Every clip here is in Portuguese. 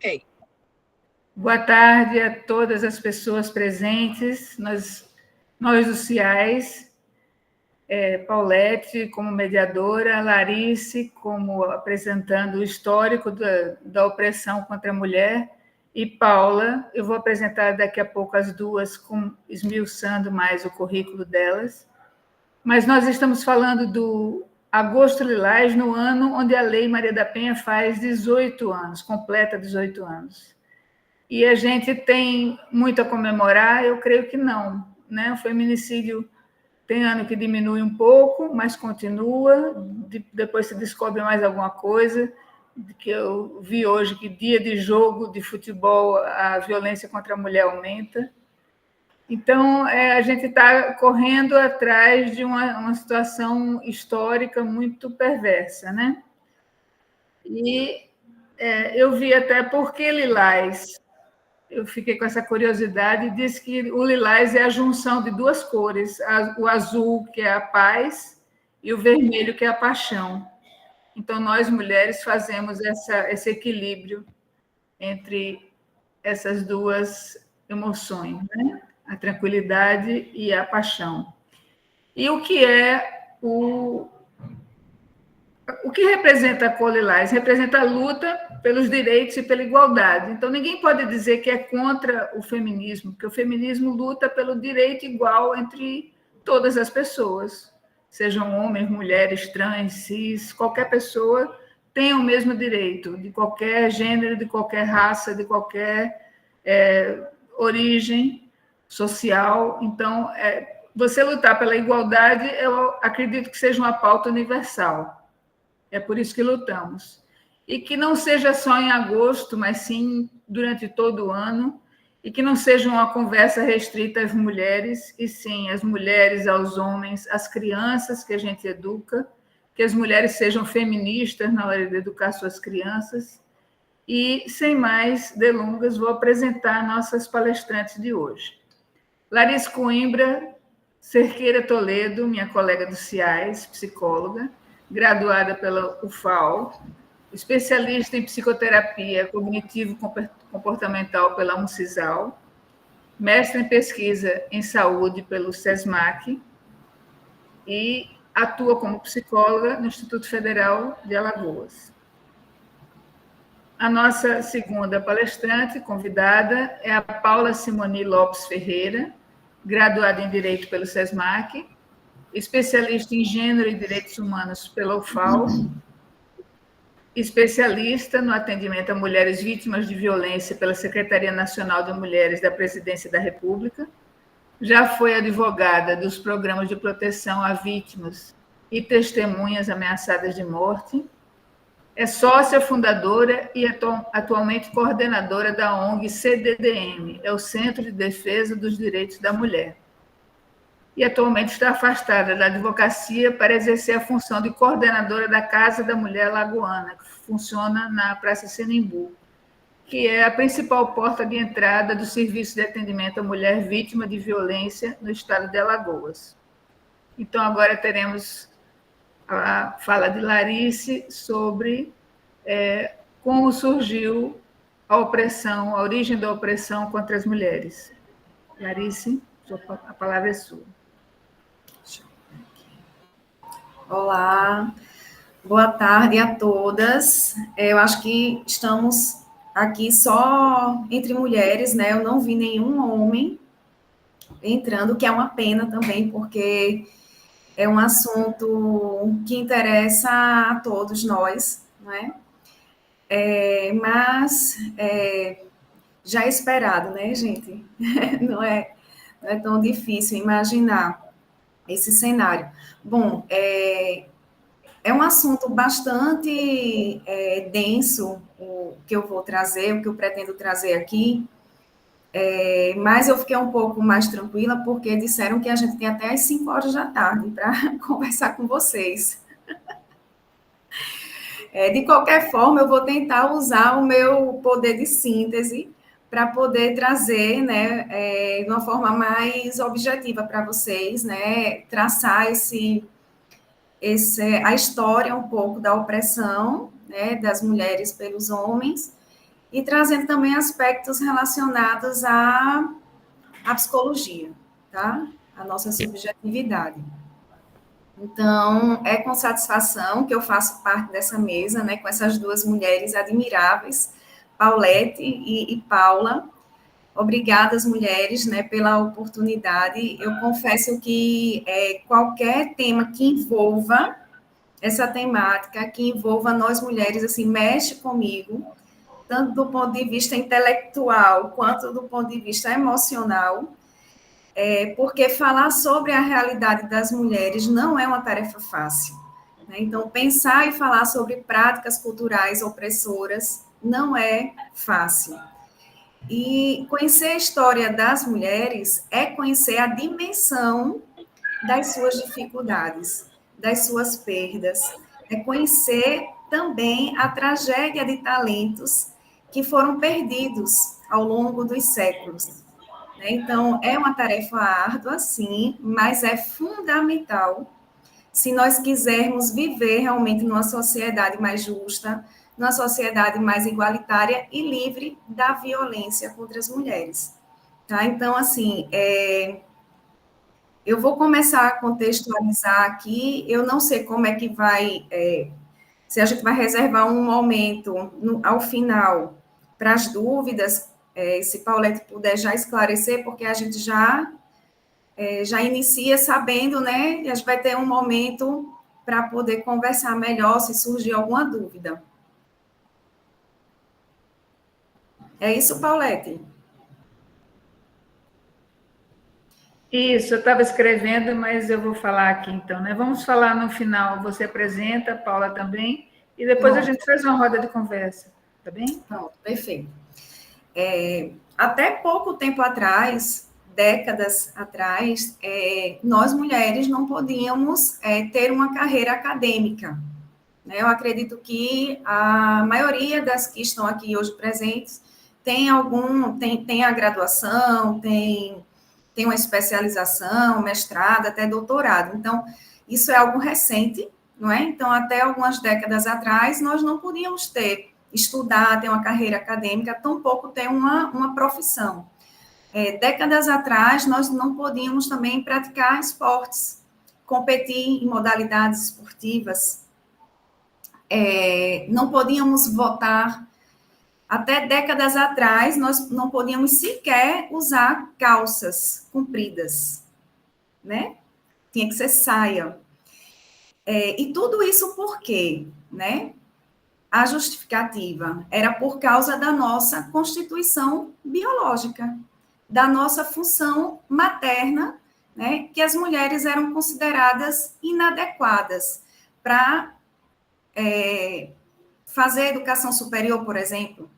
Ok. Boa tarde a todas as pessoas presentes, nós do CIAS, Paulette como mediadora, Larice como apresentando o histórico da opressão contra a mulher, e Paula, eu vou apresentar daqui a pouco as duas, esmiuçando mais o currículo delas. Mas nós estamos falando do Agosto Lilás no ano onde a Lei Maria da Penha faz 18 anos, completa 18 anos. E a gente tem muito a comemorar? Eu creio que não, né? O feminicídio tem ano que diminui um pouco, mas continua, depois se descobre mais alguma coisa, que eu vi hoje que dia de jogo de futebol a violência contra a mulher aumenta. Então, a gente está correndo atrás de uma situação histórica muito perversa, né? E eu vi até por que Lilás. Eu fiquei com essa curiosidade e diz que o lilás é a junção de duas cores, o azul, que é a paz, e o vermelho, que é a paixão. Então, nós mulheres fazemos esse equilíbrio entre essas duas emoções, né? A tranquilidade e a paixão. E o que é o que representa a cor lilás? Representa a luta pelos direitos e pela igualdade. Então, ninguém pode dizer que é contra o feminismo, porque o feminismo luta pelo direito igual entre todas as pessoas, sejam homens, mulheres, trans, cis, qualquer pessoa tem o mesmo direito, de qualquer gênero, de qualquer raça, de qualquer origem social. Então, você lutar pela igualdade, eu acredito que seja uma pauta universal. É por isso que lutamos. E que não seja só em agosto, mas sim durante todo o ano, e que não seja uma conversa restrita às mulheres, e sim às mulheres, aos homens, às crianças que a gente educa, que as mulheres sejam feministas na hora de educar suas crianças. E, sem mais delongas, vou apresentar nossas palestrantes de hoje. Larice Coimbra Cerqueira Toledo, minha colega do CIAS, psicóloga, graduada pela UFAL, especialista em psicoterapia cognitivo-comportamental pela Uncisal, mestre em pesquisa em saúde pelo SESMAC e atua como psicóloga no Instituto Federal de Alagoas. A nossa segunda palestrante, convidada, é a Paula Simoni Lopes Ferreira, graduada em Direito pelo SESMAC, especialista em Gênero e Direitos Humanos pela UFAL, especialista no atendimento a mulheres vítimas de violência pela Secretaria Nacional de Mulheres da Presidência da República, já foi advogada dos programas de proteção a vítimas e testemunhas ameaçadas de morte, é sócia fundadora e atualmente coordenadora da ONG CDDM, é o Centro de Defesa dos Direitos da Mulher. E atualmente está afastada da advocacia para exercer a função de coordenadora da Casa da Mulher Lagoana, que funciona na Praça Sinimbu, que é a principal porta de entrada do Serviço de Atendimento à Mulher Vítima de Violência no estado de Alagoas. Então, agora teremos a fala de Larice sobre como surgiu a opressão, a origem da opressão contra as mulheres. Larice, a palavra é sua. Olá, boa tarde a todas. Eu acho que estamos aqui só entre mulheres, né? Eu não vi nenhum homem entrando, que é uma pena também, porque é um assunto que interessa a todos nós, né? Mas já é esperado, né, gente? Não é tão difícil imaginar esse cenário. Bom, é um assunto bastante denso, o que eu vou trazer, o que eu pretendo trazer aqui, mas eu fiquei um pouco mais tranquila, porque disseram que a gente tem até às 5 horas da tarde para conversar com vocês. De qualquer forma, eu vou tentar usar o meu poder de síntese para poder trazer, né, de uma forma mais objetiva para vocês, né, traçar a história um pouco da opressão, né, das mulheres pelos homens, e trazendo também aspectos relacionados à psicologia, tá? A nossa subjetividade. Então, é com satisfação que eu faço parte dessa mesa, né, com essas duas mulheres admiráveis, Paulette e Paula. Obrigadas, mulheres, né, pela oportunidade. Eu confesso que qualquer tema que envolva essa temática, que envolva nós mulheres, assim, mexe comigo, tanto do ponto de vista intelectual quanto do ponto de vista emocional, porque falar sobre a realidade das mulheres não é uma tarefa fácil, né? Então, pensar e falar sobre práticas culturais opressoras não é fácil. E conhecer a história das mulheres é conhecer a dimensão das suas dificuldades, das suas perdas, é conhecer também a tragédia de talentos que foram perdidos ao longo dos séculos. Então, é uma tarefa árdua, sim, mas é fundamental se nós quisermos viver realmente numa sociedade mais justa, numa sociedade mais igualitária e livre da violência contra as mulheres. Tá? Então, assim, eu vou começar a contextualizar aqui, eu não sei como é que vai, se a gente vai reservar um momento ao final para as dúvidas, se Paulette puder já esclarecer, porque a gente já inicia sabendo, né? E a gente vai ter um momento para poder conversar melhor se surgir alguma dúvida. É isso, Paulette? Isso, eu estava escrevendo, mas eu vou falar aqui então, né? Vamos falar no final, você apresenta, Paula também, e depois a Pronto, gente faz uma roda de conversa, tá bem? pronto, perfeito. Até pouco tempo atrás, décadas atrás, nós mulheres não podíamos ter uma carreira acadêmica. Né? Eu acredito que a maioria das que estão aqui hoje presentes tem a graduação, tem uma especialização, mestrado, até doutorado. Então, isso é algo recente, não é? Então, até algumas décadas atrás, nós não podíamos estudar, ter uma carreira acadêmica, tampouco ter uma profissão. Décadas atrás, nós não podíamos também praticar esportes, competir em modalidades esportivas, não podíamos votar. Até décadas atrás, nós não podíamos sequer usar calças compridas, né? Tinha que ser saia. E tudo isso por quê, né? A justificativa era por causa da nossa constituição biológica, da nossa função materna, né? Que as mulheres eram consideradas inadequadas para fazer educação superior, por exemplo,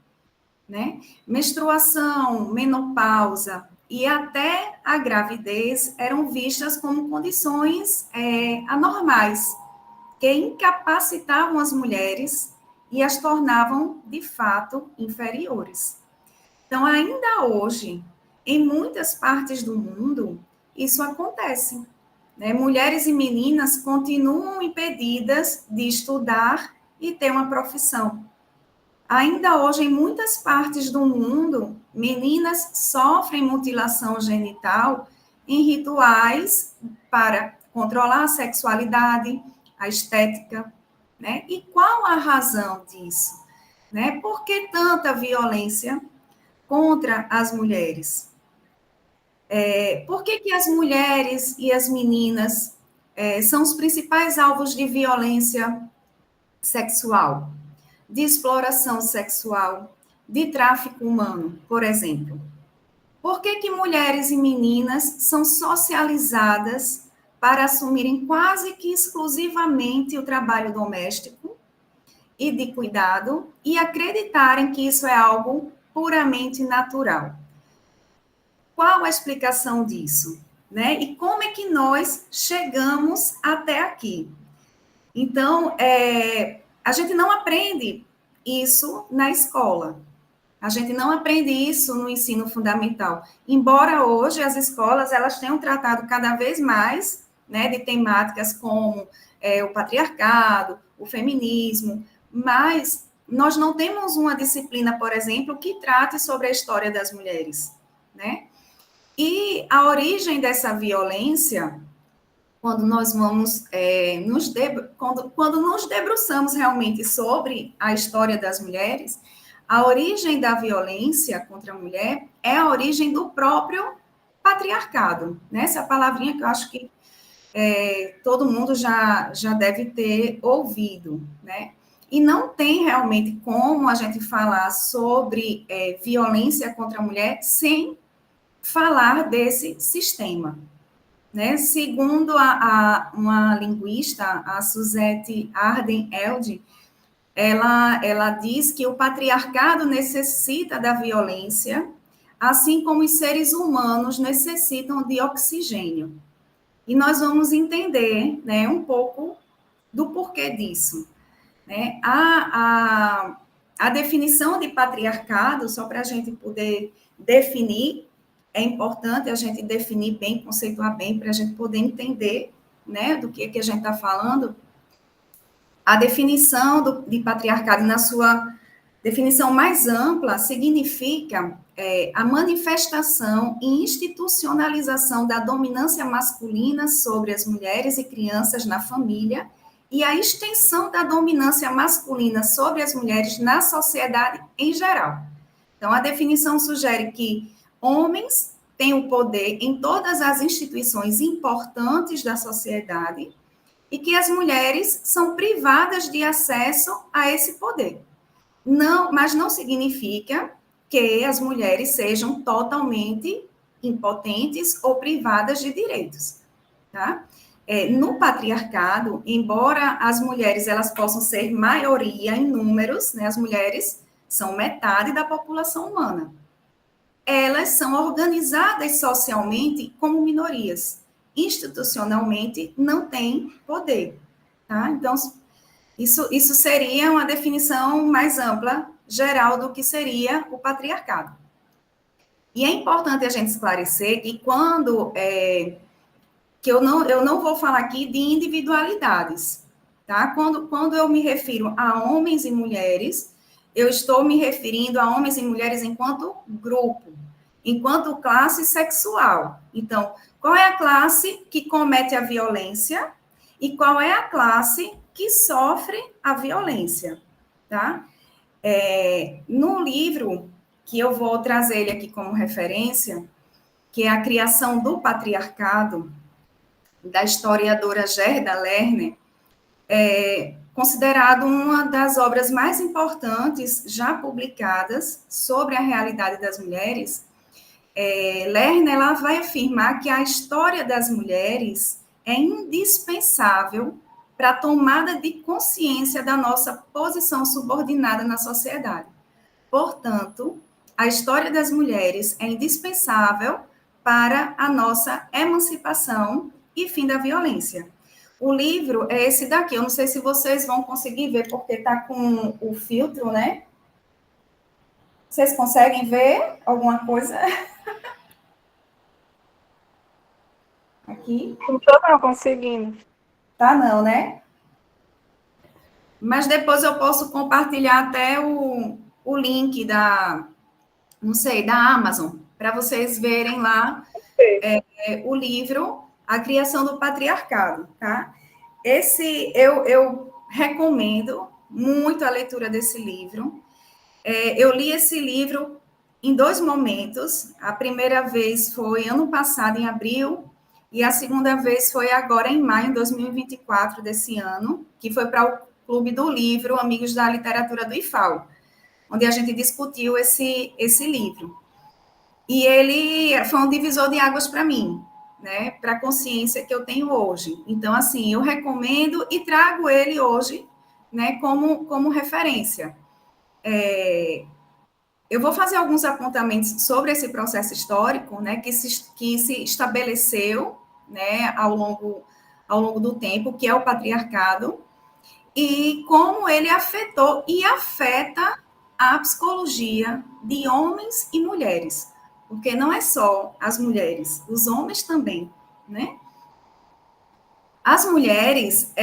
né? Menstruação, menopausa e até a gravidez eram vistas como condições anormais, que incapacitavam as mulheres e as tornavam, de fato, inferiores. Então, ainda hoje, em muitas partes do mundo, isso acontece. Né? Mulheres e meninas continuam impedidas de estudar e ter uma profissão. Ainda hoje, em muitas partes do mundo, meninas sofrem mutilação genital em rituais para controlar a sexualidade, a estética, né? E qual a razão disso? Né? Por que tanta violência contra as mulheres? Por que as mulheres e as meninas são os principais alvos de violência sexual? De exploração sexual, de tráfico humano, por exemplo. Por que mulheres e meninas são socializadas para assumirem quase que exclusivamente o trabalho doméstico e de cuidado e acreditarem que isso é algo puramente natural? Qual a explicação disso? Né? E como é que nós chegamos até aqui? Então, a gente não aprende isso na escola. A gente não aprende isso no ensino fundamental. Embora hoje as escolas elas tenham tratado cada vez mais, né, de temáticas como o patriarcado, o feminismo, mas nós não temos uma disciplina, por exemplo, que trate sobre a história das mulheres, né? E a origem dessa violência, quando nós vamos quando nos debruçamos realmente sobre a história das mulheres, a origem da violência contra a mulher é a origem do próprio patriarcado, né? Essa palavrinha que eu acho que todo mundo já deve ter ouvido, né? E não tem realmente como a gente falar sobre violência contra a mulher sem falar desse sistema, né? Segundo uma linguista, a Suzette Arden-Elde, ela diz que o patriarcado necessita da violência, assim como os seres humanos necessitam de oxigênio. E nós vamos entender, né, um pouco do porquê disso, né? A definição de patriarcado, só para a gente poder definir, é importante a gente definir bem, conceituar bem, para a gente poder entender, né, do que a gente está falando. A definição de patriarcado, na sua definição mais ampla, significa a manifestação e institucionalização da dominância masculina sobre as mulheres e crianças na família e a extensão da dominância masculina sobre as mulheres na sociedade em geral. Então, a definição sugere que homens têm o poder em todas as instituições importantes da sociedade e que as mulheres são privadas de acesso a esse poder. Não, mas não significa que as mulheres sejam totalmente impotentes ou privadas de direitos, tá? No patriarcado, embora as mulheres elas possam ser maioria em números, né, as mulheres são metade da população humana. Elas são organizadas socialmente como minorias. Institucionalmente, não têm poder, tá? Então, isso seria uma definição mais ampla, geral, do que seria o patriarcado. E é importante a gente esclarecer que quando que eu não vou falar aqui de individualidades, tá? Quando eu me refiro a homens e mulheres, eu estou me referindo a homens e mulheres enquanto grupo, enquanto classe sexual. Então, qual é a classe que comete a violência e qual é a classe que sofre a violência, tá? No livro, que eu vou trazer ele aqui como referência, que é A Criação do Patriarcado, da historiadora Gerda Lerner, considerado uma das obras mais importantes já publicadas sobre a realidade das mulheres. Lerner ela vai afirmar que a história das mulheres é indispensável para a tomada de consciência da nossa posição subordinada na sociedade. Portanto, a história das mulheres é indispensável para a nossa emancipação e fim da violência. O livro é esse daqui, eu não sei se vocês vão conseguir ver, porque está com o filtro, né? Vocês conseguem ver alguma coisa? Aqui? Não estou não conseguindo. Tá não, né? Mas depois eu posso compartilhar até o link não sei, da Amazon, para vocês verem lá o livro A Criação do Patriarcado, tá? Eu recomendo muito a leitura desse livro. Eu li esse livro em 2 momentos. A primeira vez foi ano passado, em abril, e a segunda vez foi agora em maio de 2024 desse ano, que foi para o Clube do Livro Amigos da Literatura do IFAL, onde a gente discutiu esse livro. E ele foi um divisor de águas para mim, né, para a consciência que eu tenho hoje. Então, assim, eu recomendo e trago ele hoje, né, como referência. Eu vou fazer alguns apontamentos sobre esse processo histórico, né, que se estabeleceu, né, ao longo do tempo, que é o patriarcado, e como ele afetou e afeta a psicologia de homens e mulheres, porque não é só as mulheres, os homens também, né? As mulheres,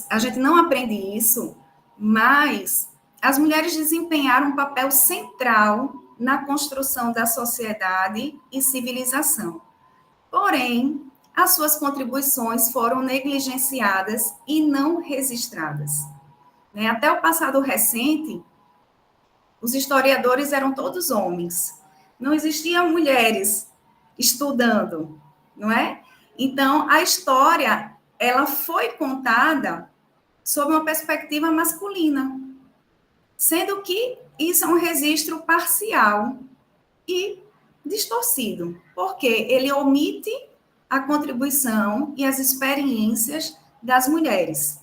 a gente não aprende isso, mas as mulheres desempenharam um papel central na construção da sociedade e civilização. Porém, as suas contribuições foram negligenciadas e não registradas. Até o passado recente, os historiadores eram todos homens. Não existiam mulheres estudando, não é? Então, a história, ela foi contada sob uma perspectiva masculina, sendo que isso é um registro parcial e distorcido, porque ele omite a contribuição e as experiências das mulheres.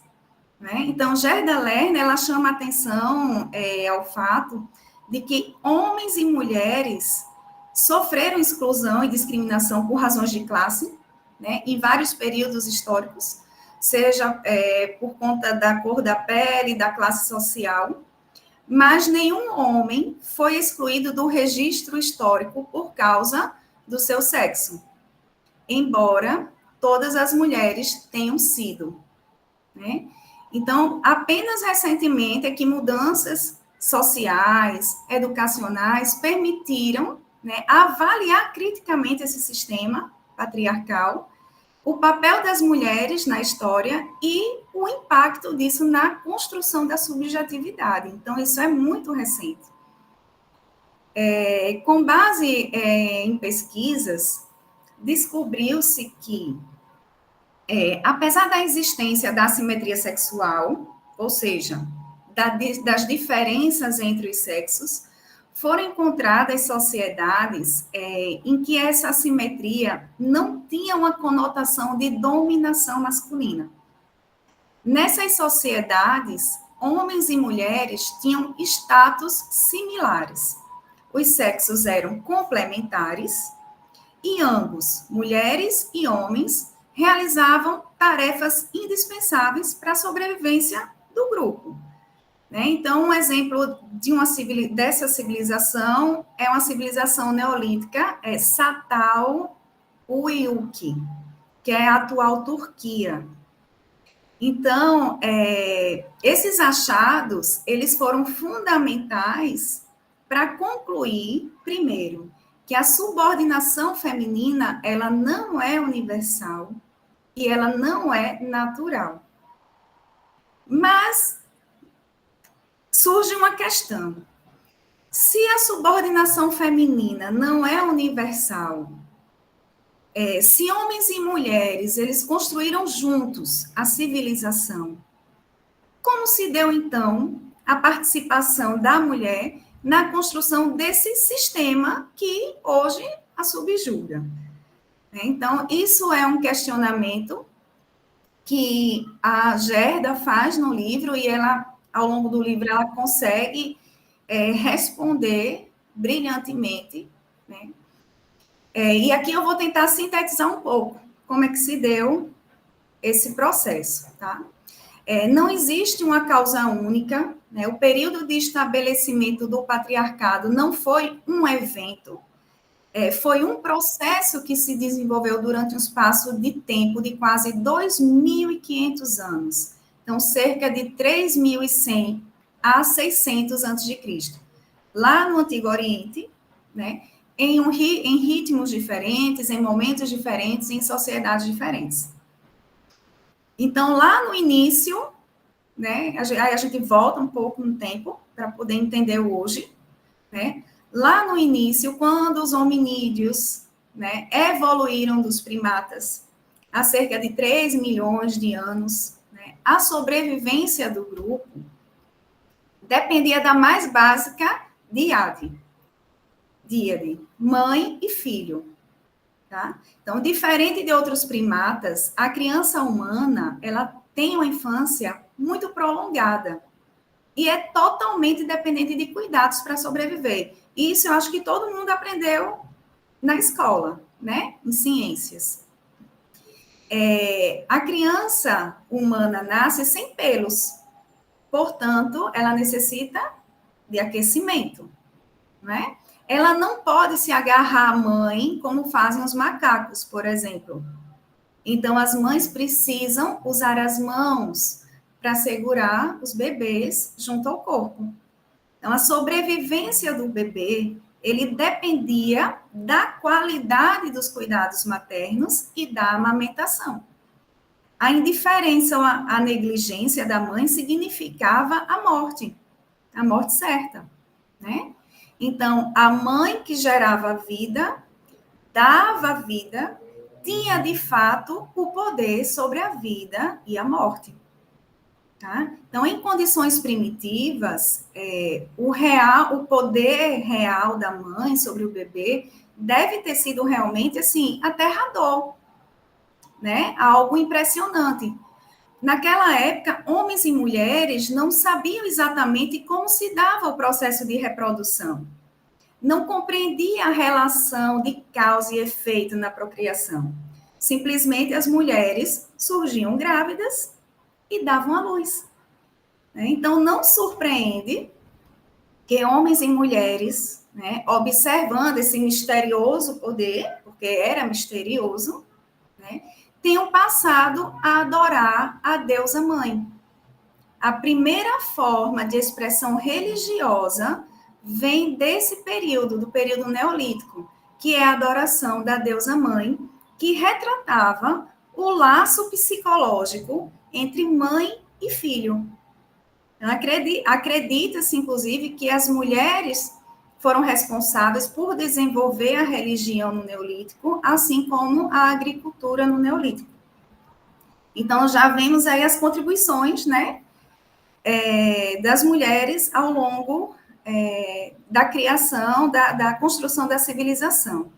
Então, Gerda Lerner, ela chama atenção ao fato de que homens e mulheres sofreram exclusão e discriminação por razões de classe, em vários períodos históricos, seja por conta da cor da pele, da classe social, mas nenhum homem foi excluído do registro histórico por causa do seu sexo, embora todas as mulheres tenham sido. Então, apenas recentemente é que mudanças sociais, educacionais, permitiram avaliar criticamente esse sistema patriarcal, o papel das mulheres na história e o impacto disso na construção da subjetividade. Então, isso é muito recente. Com base em pesquisas, descobriu-se que, apesar da existência da assimetria sexual, ou seja, das diferenças entre os sexos, foram encontradas sociedades em que essa assimetria não tinha uma conotação de dominação masculina. Nessas sociedades, homens e mulheres tinham status similares. Os sexos eram complementares e ambos, mulheres e homens, realizavam tarefas indispensáveis para a sobrevivência do grupo. Então, um exemplo dessa civilização é uma civilização neolítica, Satal Uyuk, que é a atual Turquia. Então, esses achados, eles foram fundamentais para concluir, primeiro, que a subordinação feminina, ela não é universal e ela não é natural. Mas surge uma questão. Se a subordinação feminina não é universal, se homens e mulheres, eles construíram juntos a civilização, como se deu, então, a participação da mulher na construção desse sistema que hoje a subjuga? Então, isso é um questionamento que a Gerda faz no livro e ela, ao longo do livro, ela consegue responder brilhantemente, e aqui eu vou tentar sintetizar um pouco como é que se deu esse processo, tá? Não existe uma causa única, o período de estabelecimento do patriarcado não foi um evento, foi um processo que se desenvolveu durante um espaço de tempo de quase 2.500 anos, então cerca de 3.100 a 600 a.C., lá no Antigo Oriente, em ritmos diferentes, em momentos diferentes, em sociedades diferentes. Então, lá no início, aí a gente volta um pouco no tempo para poder entender o hoje, Lá no início, quando os hominídeos evoluíram dos primatas há cerca de 3 milhões de anos, a sobrevivência do grupo dependia da mais básica díade, mãe e filho. Tá? Então, diferente de outros primatas, a criança humana, ela tem uma infância muito prolongada e é totalmente dependente de cuidados para sobreviver. Isso eu acho que todo mundo aprendeu na escola, em ciências. A criança humana nasce sem pelos, portanto, ela necessita de aquecimento, Ela não pode se agarrar à mãe como fazem os macacos, por exemplo. Então, as mães precisam usar as mãos para segurar os bebês junto ao corpo. Então, a sobrevivência do bebê, ele dependia da qualidade dos cuidados maternos e da amamentação. A indiferença ou a negligência da mãe significava a morte certa, né? Então, a mãe que gerava vida, dava vida, tinha de fato o poder sobre a vida e a morte. Tá? Então, em condições primitivas, o poder real da mãe sobre o bebê deve ter sido realmente assim aterrador, né? Algo impressionante. Naquela época, homens e mulheres não sabiam exatamente como se dava o processo de reprodução. Não compreendia a relação de causa e efeito na procriação. Simplesmente as mulheres surgiam grávidas e davam à luz. Então, não surpreende que homens e mulheres, né, observando esse misterioso poder, porque era misterioso, né, tenham passado a adorar a deusa mãe. A primeira forma de expressão religiosa vem desse período, do período neolítico, que é a adoração da deusa mãe, que retratava o laço psicológico entre mãe e filho. Acredita-se, inclusive, que as mulheres foram responsáveis por desenvolver a religião no Neolítico, assim como a agricultura no Neolítico. Então, já vemos aí as contribuições, né, das mulheres ao longo da criação, da construção da civilização.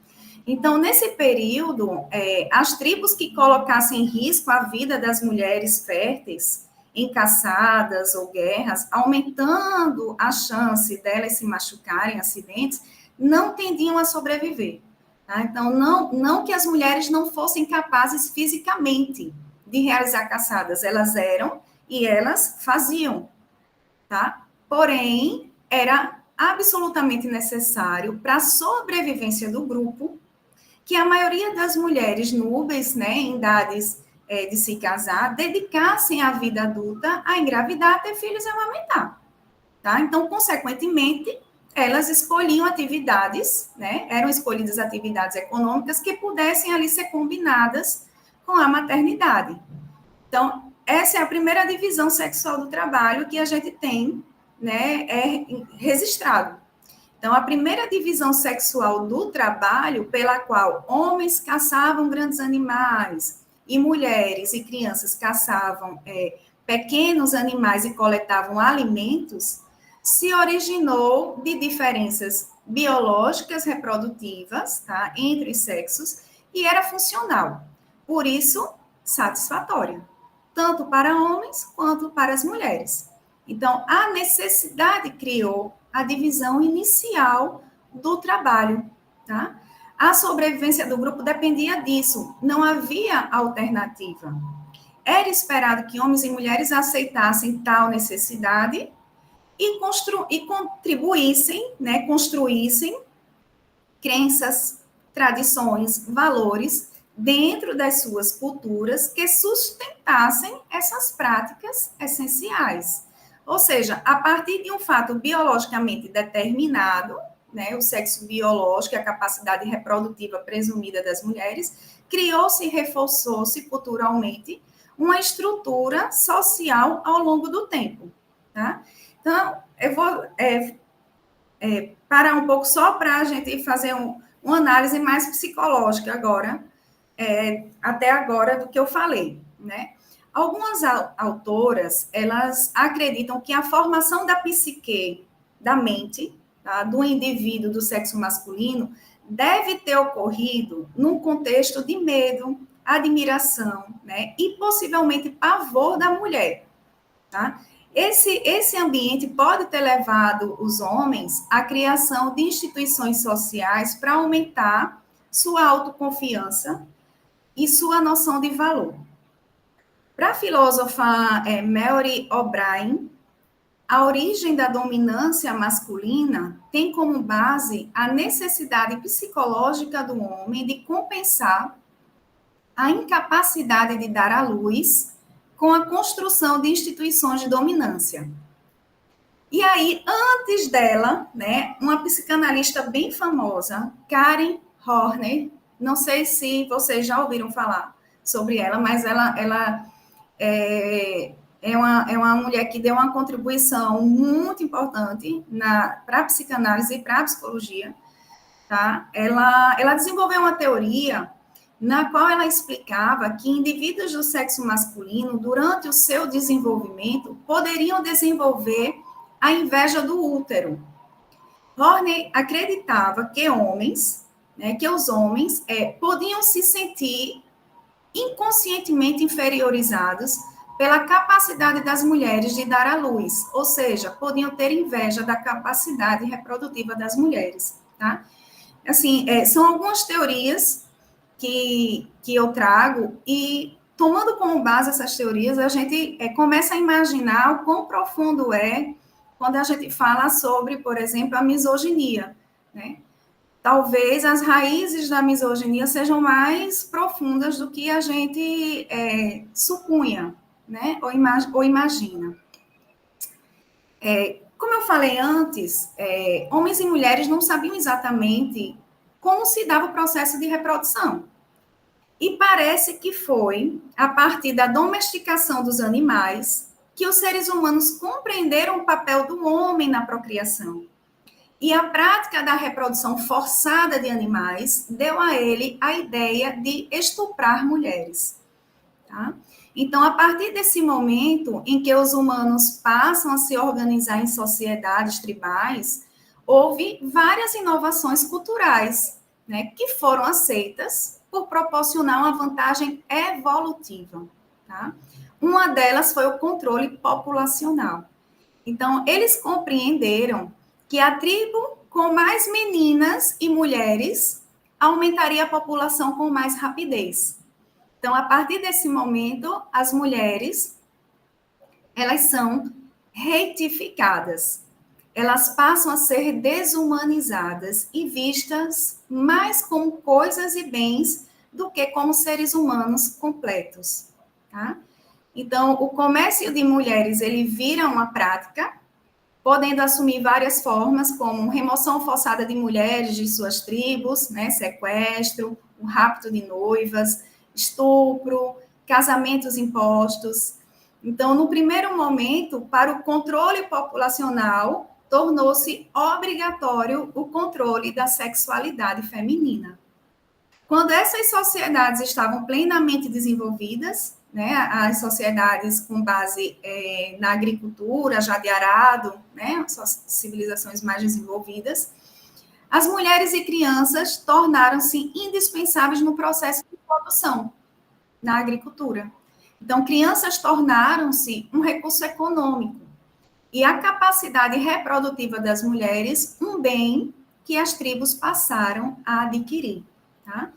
Então, nesse período, as tribos que colocassem em risco a vida das mulheres férteis em caçadas ou guerras, aumentando a chance delas se machucarem em acidentes, não tendiam a sobreviver. Tá? Então, não que as mulheres não fossem capazes fisicamente de realizar caçadas, elas eram e elas faziam, tá? Porém, era absolutamente necessário para a sobrevivência do grupo que a maioria das mulheres núbeis, né, em idades de se casar, dedicassem a vida adulta a engravidar, ter filhos e amamentar. Tá? Então, consequentemente, elas escolhiam atividades, né, eram escolhidas atividades econômicas que pudessem ali ser combinadas com a maternidade. Então, essa é a primeira divisão sexual do trabalho que a gente tem, né, registrado. Então, a primeira divisão sexual do trabalho, pela qual homens caçavam grandes animais e mulheres e crianças caçavam pequenos animais e coletavam alimentos, se originou de diferenças biológicas reprodutivas, tá, entre os sexos, e era funcional. Por isso, satisfatória, tanto para homens quanto para as mulheres. Então, a necessidade criou a divisão inicial do trabalho, tá? A sobrevivência do grupo dependia disso, não havia alternativa. Era esperado que homens e mulheres aceitassem tal necessidade e contribuíssem, né, construíssem crenças, tradições, valores dentro das suas culturas que sustentassem essas práticas essenciais. Ou seja, a partir de um fato biologicamente determinado, né, o sexo biológico e a capacidade reprodutiva presumida das mulheres, criou-se e reforçou-se culturalmente uma estrutura social ao longo do tempo. Tá? Então, eu vou parar um pouco só para a gente fazer uma análise mais psicológica agora, até agora do que eu falei, né? Algumas autoras, elas acreditam que a formação da psique, da mente, tá, do indivíduo do sexo masculino, deve ter ocorrido num contexto de medo, admiração, né, e possivelmente pavor da mulher, tá? Esse ambiente pode ter levado os homens à criação de instituições sociais para aumentar sua autoconfiança e sua noção de valor. Para a filósofa Mary O'Brien, a origem da dominância masculina tem como base a necessidade psicológica do homem de compensar a incapacidade de dar à luz com a construção de instituições de dominância. E aí, antes dela, né, uma psicanalista bem famosa, Karen Horner, não sei se vocês já ouviram falar sobre ela, mas ela é uma mulher que deu uma contribuição muito importante para a psicanálise e para a psicologia, tá? Ela desenvolveu uma teoria na qual ela explicava que indivíduos do sexo masculino, durante o seu desenvolvimento, poderiam desenvolver a inveja do útero. Horney acreditava que os homens podiam se sentir inconscientemente inferiorizados pela capacidade das mulheres de dar à luz, ou seja, podiam ter inveja da capacidade reprodutiva das mulheres, tá? Assim, são algumas teorias que eu trago e, tomando como base essas teorias, a gente começa a imaginar o quão profundo é quando a gente fala sobre, por exemplo, a misoginia, né? Talvez as raízes da misoginia sejam mais profundas do que a gente supunha, né? Ou imagina. Como eu falei antes, homens e mulheres não sabiam exatamente como se dava o processo de reprodução. E parece que foi a partir da domesticação dos animais que os seres humanos compreenderam o papel do homem na procriação. E a prática da reprodução forçada de animais deu a ele a ideia de estuprar mulheres. Tá? Então, a partir desse momento em que os humanos passam a se organizar em sociedades tribais, houve várias inovações culturais, né, que foram aceitas por proporcionar uma vantagem evolutiva. Tá? Uma delas foi o controle populacional. Então, eles compreenderam que a tribo com mais meninas e mulheres aumentaria a população com mais rapidez. Então, a partir desse momento, as mulheres, elas são reitificadas. Elas passam a ser desumanizadas e vistas mais como coisas e bens do que como seres humanos completos, tá? Então, o comércio de mulheres, ele vira uma prática, podendo assumir várias formas, como remoção forçada de mulheres de suas tribos, né, sequestro, o rapto de noivas, estupro, casamentos impostos. Então, no primeiro momento, para o controle populacional, tornou-se obrigatório o controle da sexualidade feminina. Quando essas sociedades estavam plenamente desenvolvidas, né, as sociedades com base na agricultura, já de arado, né, as civilizações mais desenvolvidas, as mulheres e crianças tornaram-se indispensáveis no processo de produção na agricultura. Então, crianças tornaram-se um recurso econômico e a capacidade reprodutiva das mulheres um bem que as tribos passaram a adquirir, tá?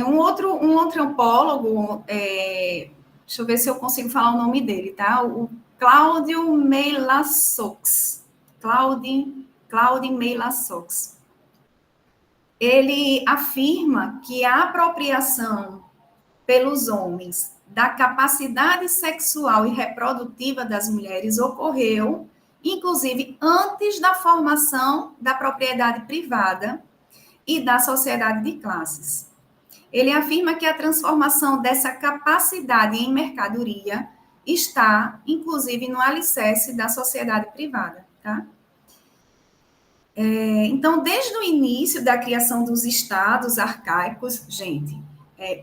Um outro antropólogo, deixa eu ver se eu consigo falar o nome dele, tá? O Claudio Meillassoux. Claudio Meillassoux. Ele afirma que a apropriação pelos homens da capacidade sexual e reprodutiva das mulheres ocorreu, inclusive, antes da formação da propriedade privada e da sociedade de classes. Ele afirma que a transformação dessa capacidade em mercadoria está, inclusive, no alicerce da sociedade privada, tá? Então, desde o início da criação dos estados arcaicos, gente,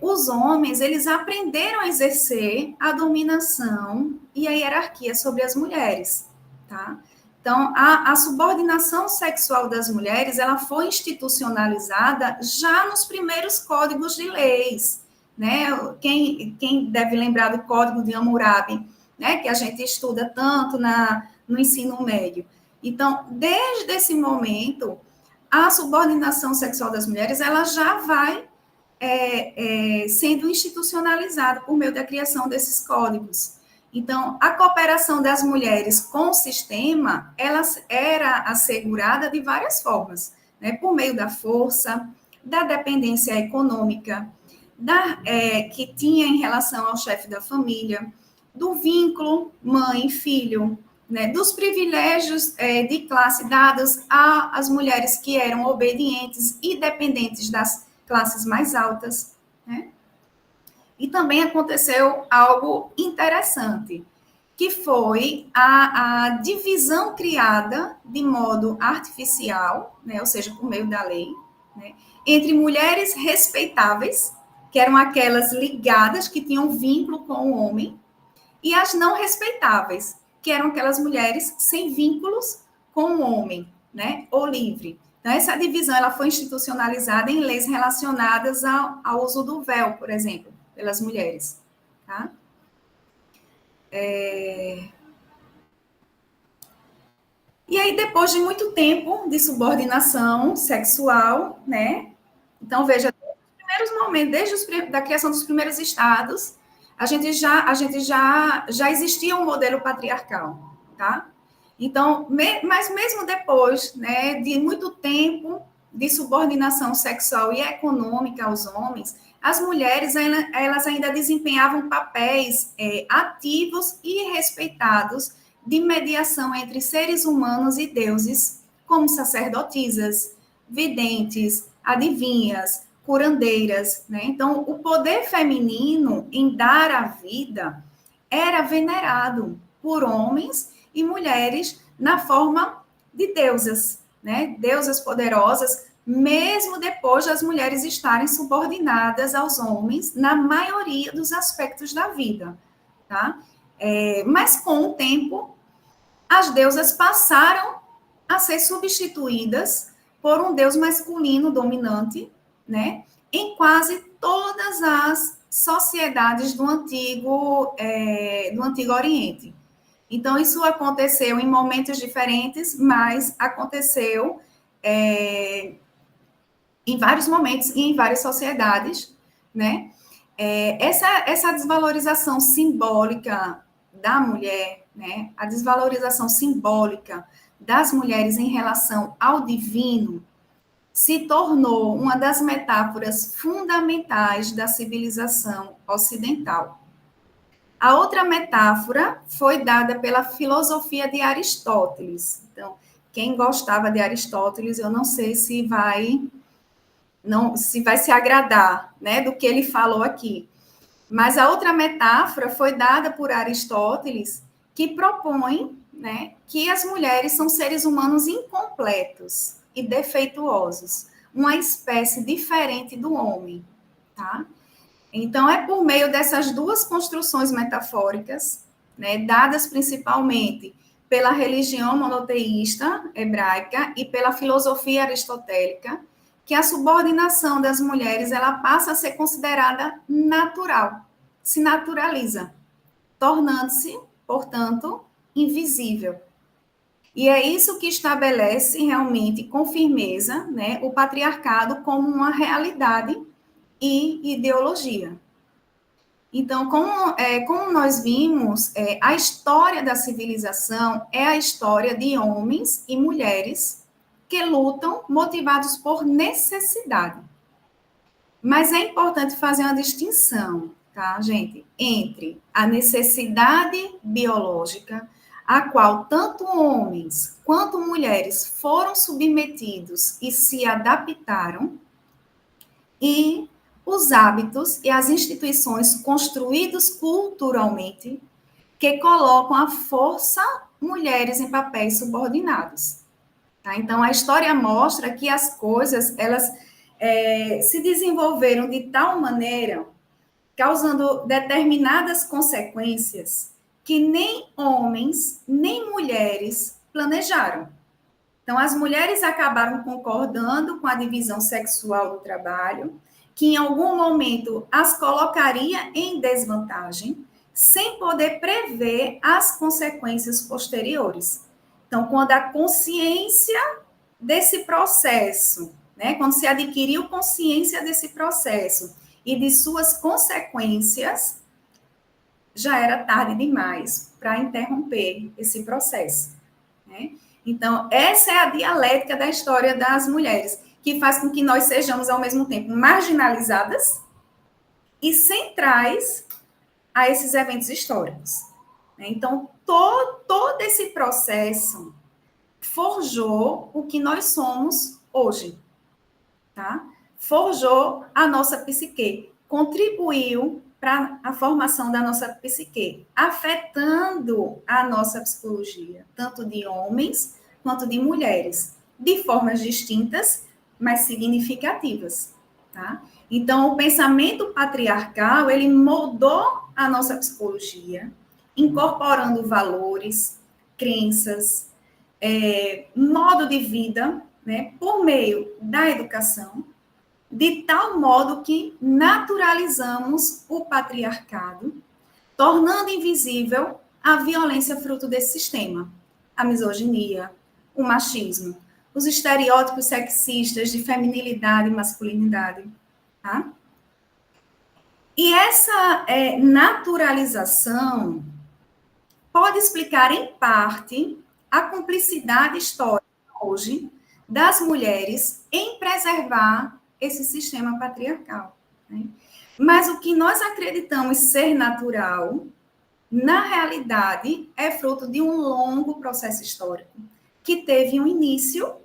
os homens, eles aprenderam a exercer a dominação e a hierarquia sobre as mulheres, tá? Então, a subordinação sexual das mulheres, ela foi institucionalizada já nos primeiros códigos de leis, né? Quem deve lembrar do Código de Hammurabi, né? Que a gente estuda tanto no ensino médio. Então, desde esse momento, a subordinação sexual das mulheres, ela já vai sendo institucionalizada por meio da criação desses códigos. Então, a cooperação das mulheres com o sistema, ela era assegurada de várias formas, né? Por meio da força, da dependência econômica, que tinha em relação ao chefe da família, do vínculo mãe-filho, né, dos privilégios de classe dados às mulheres que eram obedientes e dependentes das classes mais altas, né? E também aconteceu algo interessante, que foi a divisão criada de modo artificial, né, ou seja, por meio da lei, né, entre mulheres respeitáveis, que eram aquelas ligadas, que tinham vínculo com o homem, e as não respeitáveis, que eram aquelas mulheres sem vínculos com o homem, né, ou livre. Então, essa divisão ela foi institucionalizada em leis relacionadas ao uso do véu, por exemplo, pelas mulheres. Tá? E aí, depois de muito tempo de subordinação sexual, né? Então, veja, desde os primeiros momentos, da criação dos primeiros estados, a gente já existia um modelo patriarcal, tá? Então, mas mesmo depois, né, de muito tempo de subordinação sexual e econômica aos homens, as mulheres elas ainda desempenhavam papéis ativos e respeitados de mediação entre seres humanos e deuses, como sacerdotisas, videntes, adivinhas, curandeiras, né? Então, o poder feminino em dar a vida era venerado por homens e mulheres na forma de deusas, né? Deusas poderosas, mesmo depois das mulheres estarem subordinadas aos homens na maioria dos aspectos da vida, tá? Mas com o tempo, as deusas passaram a ser substituídas por um deus masculino dominante, né? Em quase todas as sociedades do Antigo Oriente. Então, isso aconteceu em momentos diferentes, mas aconteceu em vários momentos e em várias sociedades, né? Essa desvalorização simbólica da mulher, né? A desvalorização simbólica das mulheres em relação ao divino se tornou uma das metáforas fundamentais da civilização ocidental. A outra metáfora foi dada pela filosofia de Aristóteles. Então, quem gostava de Aristóteles, eu não sei se vai se agradar, né, do que ele falou aqui. Mas a outra metáfora foi dada por Aristóteles, que propõe, né, que as mulheres são seres humanos incompletos e defeituosos, uma espécie diferente do homem, tá? Então, é por meio dessas duas construções metafóricas, né, dadas principalmente pela religião monoteísta hebraica e pela filosofia aristotélica, que a subordinação das mulheres ela passa a ser considerada natural, se naturaliza, tornando-se, portanto, invisível. E é isso que estabelece realmente com firmeza, né, o patriarcado como uma realidade e ideologia. Então, como nós vimos, a história da civilização é a história de homens e mulheres que lutam motivados por necessidade. Mas é importante fazer uma distinção, tá, gente, entre a necessidade biológica, a qual tanto homens quanto mulheres foram submetidos e se adaptaram, e os hábitos e as instituições construídos culturalmente que colocam à força mulheres em papéis subordinados. Tá? Então, a história mostra que as coisas, elas se desenvolveram de tal maneira, causando determinadas consequências que nem homens, nem mulheres planejaram. Então, as mulheres acabaram concordando com a divisão sexual do trabalho, que em algum momento as colocaria em desvantagem, sem poder prever as consequências posteriores. Então, quando a consciência desse processo, né, quando se adquiriu consciência desse processo e de suas consequências, já era tarde demais para interromper esse processo, né? Então, essa é a dialética da história das mulheres, que faz com que nós sejamos, ao mesmo tempo, marginalizadas e centrais a esses eventos históricos. né? Então, todo esse processo forjou o que nós somos hoje, tá? Forjou a nossa psique, contribuiu para a formação da nossa psique, afetando a nossa psicologia, tanto de homens quanto de mulheres, de formas distintas, mas significativas, tá? Então, o pensamento patriarcal, ele moldou a nossa psicologia, incorporando valores, crenças, modo de vida, né, por meio da educação, de tal modo que naturalizamos o patriarcado, tornando invisível a violência fruto desse sistema, a misoginia, o machismo, os estereótipos sexistas de feminilidade e masculinidade, tá? E essa naturalização pode explicar, em parte, a cumplicidade histórica hoje das mulheres em preservar esse sistema patriarcal, né? Mas o que nós acreditamos ser natural, na realidade, é fruto de um longo processo histórico, que teve um início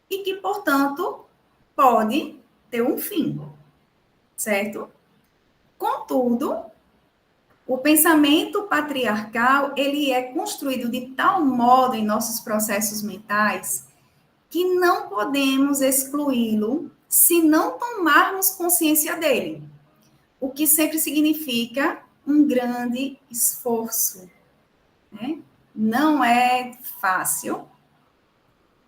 e que, portanto, pode ter um fim, certo? Contudo, o pensamento patriarcal, ele é construído de tal modo em nossos processos mentais que não podemos excluí-lo se não tomarmos consciência dele, o que sempre significa um grande esforço, né? Não é fácil,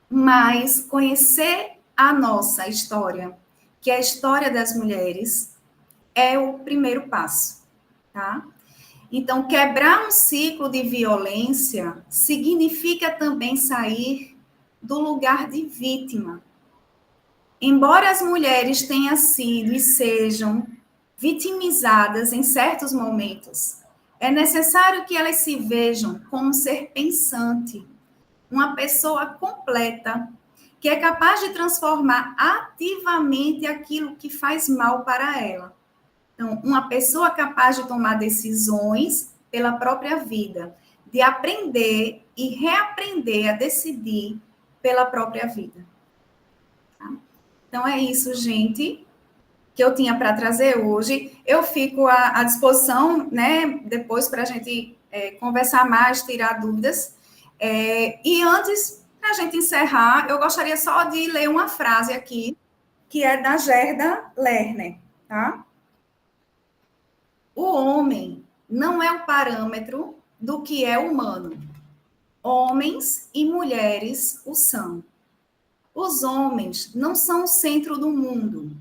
mas conhecer a nossa história, que é a história das mulheres, é o primeiro passo, tá? Então, quebrar um ciclo de violência significa também sair do lugar de vítima. Embora as mulheres tenham sido e sejam vitimizadas em certos momentos, é necessário que elas se vejam como um ser pensante, uma pessoa completa, que é capaz de transformar ativamente aquilo que faz mal para ela. Então, uma pessoa capaz de tomar decisões pela própria vida, de aprender e reaprender a decidir pela própria vida. Tá? Então, é isso, gente, que eu tinha para trazer hoje. Eu fico à disposição, né, depois para a gente conversar mais, tirar dúvidas. E antes, para a gente encerrar, eu gostaria só de ler uma frase aqui, que é da Gerda Lerner, tá? O homem não é o parâmetro do que é humano. Homens e mulheres o são. Os homens não são o centro do mundo.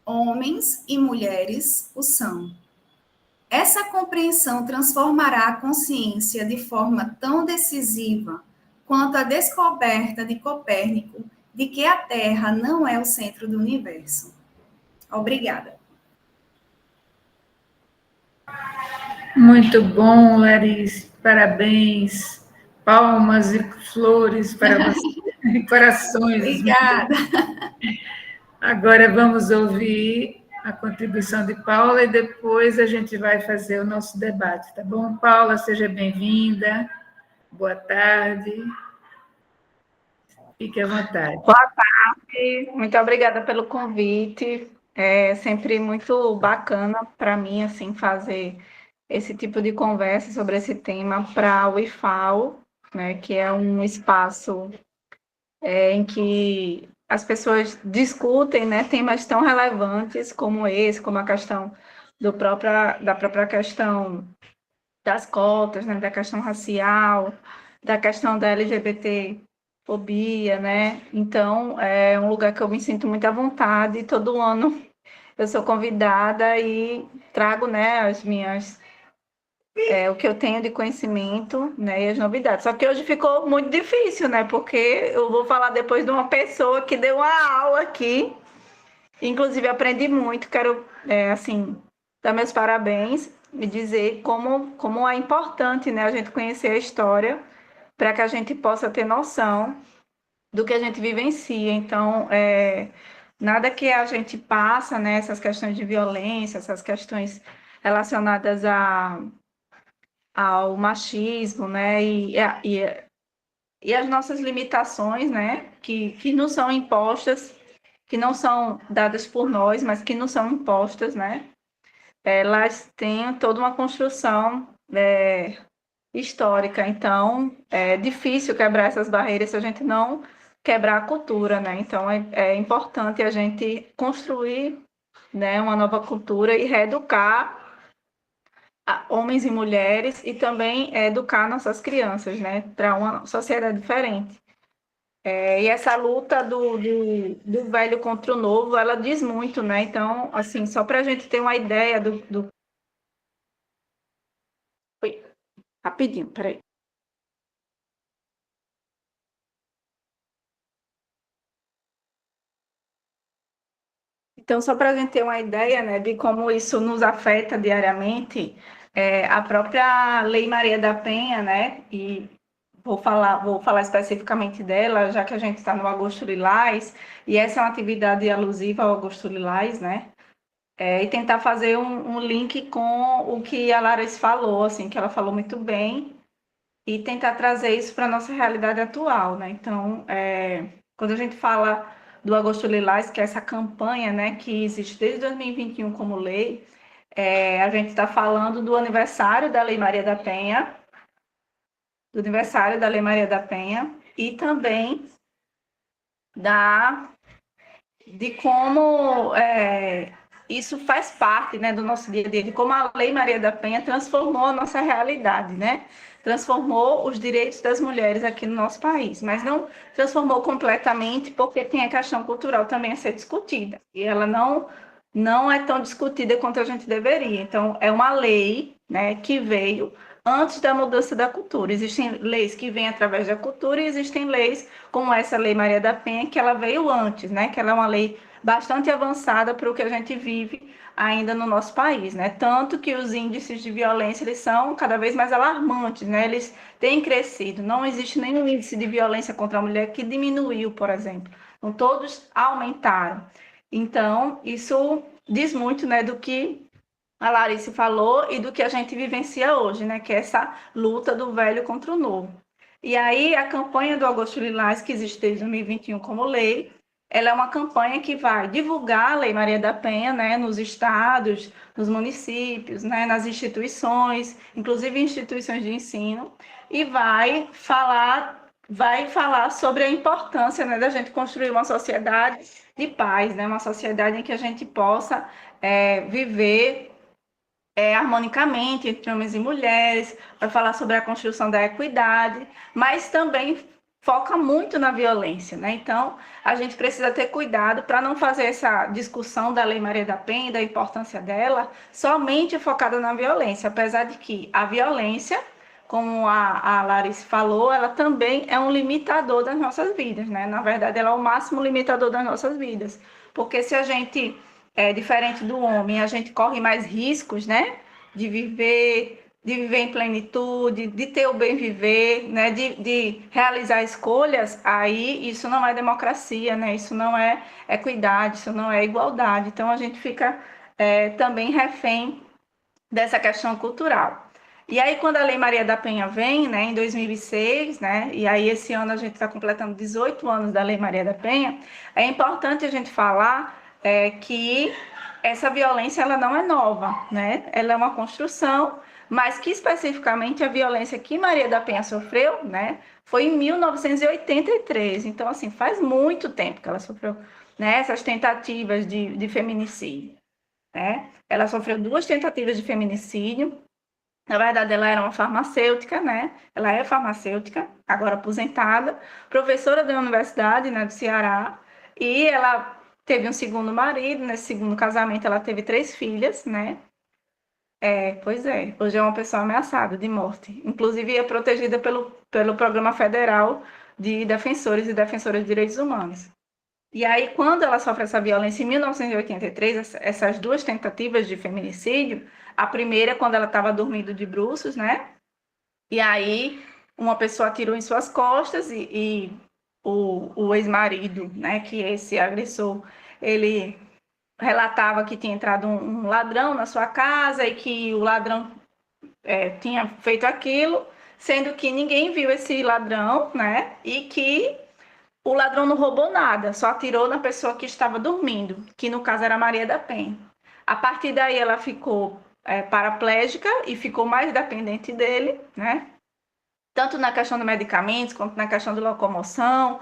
Homens e mulheres o são. Essa compreensão transformará a consciência de forma tão decisiva quanto a descoberta de Copérnico de que a Terra não é o centro do universo. Obrigada. Muito bom, Larissa. Parabéns. Palmas e flores para você. Corações. Obrigada. Agora vamos ouvir a contribuição de Paula e depois a gente vai fazer o nosso debate, tá bom? Paula, seja bem-vinda. Boa tarde. Fique à vontade. Boa tarde, muito obrigada pelo convite. É sempre muito bacana para mim assim fazer esse tipo de conversa sobre esse tema para o IFAO, né, que é um espaço em que as pessoas discutem, né, temas tão relevantes como esse, como a questão da própria questão das cotas, né, da questão racial, da questão da LGBT fobia, né? Então, é um lugar que eu me sinto muito à vontade. Todo ano eu sou convidada e trago, né, o que eu tenho de conhecimento, né, e as novidades. Só que hoje ficou muito difícil, né? Porque eu vou falar depois de uma pessoa que deu uma aula aqui. Inclusive, aprendi muito. Quero, assim, dar meus parabéns e dizer como é importante, né, a gente conhecer a história para que a gente possa ter noção do que a gente vivencia. Então, nada que a gente passa, né, essas questões de violência, essas questões relacionadas ao machismo, né? E as nossas limitações, né? Que não são impostas, que não são dadas por nós, mas que não são impostas, né? Elas têm toda uma construção histórica, então é difícil quebrar essas barreiras se a gente não quebrar a cultura, né? Então é importante a gente construir, né, uma nova cultura e reeducar homens e mulheres e também educar nossas crianças, né, para uma sociedade diferente. E essa luta do velho contra o novo, ela diz muito, né? Então, assim, só para a gente ter uma ideia do... Oi, rapidinho, peraí. Então, só para a gente ter uma ideia, né, de como isso nos afeta diariamente, a própria Lei Maria da Penha, né, e vou falar especificamente dela, já que a gente está no Agosto Lilás, e essa é uma atividade alusiva ao Agosto Lilás, né, e tentar fazer um link com o que a Larissa falou, assim, que ela falou muito bem, e tentar trazer isso para a nossa realidade atual, né? Então, quando a gente fala do Agosto Lilás, que é essa campanha, né, que existe desde 2021 como lei, a gente está falando do aniversário da Lei Maria da Penha, e também de como isso faz parte, né, do nosso dia a dia, de como a Lei Maria da Penha transformou a nossa realidade, né? Transformou os direitos das mulheres aqui no nosso país, mas não transformou completamente, porque tem a questão cultural também a ser discutida, e ela não é tão discutida quanto a gente deveria. Então, é uma lei, né, que veio antes da mudança da cultura. Existem leis que vêm através da cultura e existem leis como essa Lei Maria da Penha, que ela veio antes, né, que ela é uma lei bastante avançada para o que a gente vive ainda no nosso país, né? Tanto que os índices de violência eles são cada vez mais alarmantes, né? Eles têm crescido. Não existe nenhum índice de violência contra a mulher que diminuiu, por exemplo. Então, todos aumentaram. Então, isso diz muito, né, do que a Larissa falou e do que a gente vivencia hoje, né, que é essa luta do velho contra o novo. E aí, a campanha do Agosto Lilás, que existe desde 2021 como lei, ela é uma campanha que vai divulgar a Lei Maria da Penha, né, nos estados, nos municípios, né, nas instituições, inclusive instituições de ensino, e vai falar sobre a importância, né, da gente construir uma sociedade de paz, né, uma sociedade em que a gente possa viver harmonicamente entre homens e mulheres, vai falar sobre a construção da equidade, mas também foca muito na violência, né? Então, a gente precisa ter cuidado para não fazer essa discussão da Lei Maria da Penha, da importância dela, somente focada na violência, apesar de que a violência, como a Larissa falou, ela também é um limitador das nossas vidas, né? Na verdade, ela é o máximo limitador das nossas vidas, porque se a gente diferente do homem, a gente corre mais riscos, né? De viver em plenitude, de ter o bem viver, né? De realizar escolhas, aí isso não é democracia, né? Isso não é equidade, isso não é igualdade. Então a gente fica também refém dessa questão cultural. E aí, quando a Lei Maria da Penha vem, né, em 2006, né, e aí esse ano a gente está completando 18 anos da Lei Maria da Penha, é importante a gente falar que essa violência ela não é nova, né? Ela é uma construção, mas que especificamente a violência que Maria da Penha sofreu, né, foi em 1983. Então, assim, faz muito tempo que ela sofreu, né, essas tentativas de feminicídio, né? Ela sofreu 2 tentativas de feminicídio. Na verdade, ela era uma farmacêutica, né? Ela é farmacêutica, agora aposentada, professora da universidade, né, do Ceará, e ela teve um segundo marido. Nesse segundo casamento, ela teve 3 filhas, né? Pois é, hoje é uma pessoa ameaçada de morte. Inclusive, é protegida pelo Programa Federal de Defensores e Defensoras de Direitos Humanos. E aí, quando ela sofre essa violência em 1983, essas 2 tentativas de feminicídio, a primeira, quando ela estava dormindo de bruços, né? E aí, uma pessoa atirou em suas costas e o ex-marido, né, que é esse agressor, ele relatava que tinha entrado um ladrão na sua casa e que o ladrão tinha feito aquilo, sendo que ninguém viu esse ladrão, né? E que o ladrão não roubou nada, só atirou na pessoa que estava dormindo, que no caso era Maria da Penha. A partir daí ela ficou paraplégica e ficou mais dependente dele, né? Tanto na questão de medicamentos, quanto na questão de locomoção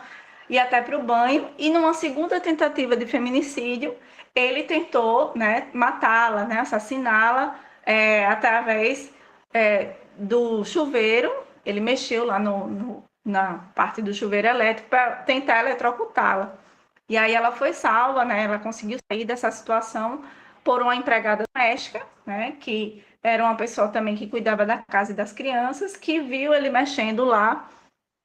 e até para o banho. E numa segunda tentativa de feminicídio, ele tentou, né, matá-la, né, assassiná-la através do chuveiro. Ele mexeu lá na parte do chuveiro elétrico para tentar eletrocutá-la. E aí ela foi salva, né? Ela conseguiu sair dessa situação por uma empregada doméstica, né? Que era uma pessoa também que cuidava da casa e das crianças, que viu ele mexendo lá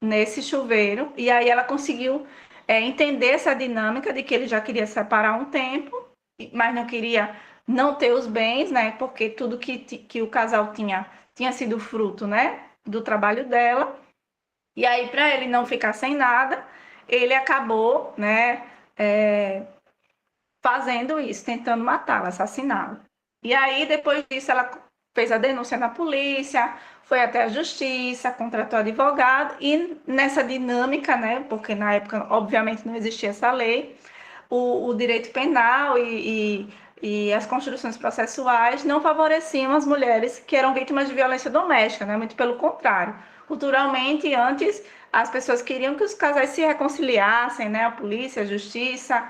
nesse chuveiro. E aí ela conseguiu entender essa dinâmica de que ele já queria separar um tempo, mas não queria não ter os bens, né? Porque tudo que o casal tinha sido fruto, né? Do trabalho dela. E aí, para ele não ficar sem nada, ele acabou, né, fazendo isso, tentando matá-la, assassiná-la. E aí, depois disso, ela fez a denúncia na polícia, foi até a justiça, contratou advogado, e nessa dinâmica, né, porque na época, obviamente, não existia essa lei, o direito penal e as construções processuais não favoreciam as mulheres que eram vítimas de violência doméstica, né? Muito pelo contrário. Culturalmente, antes, as pessoas queriam que os casais se reconciliassem, né? A polícia, a justiça,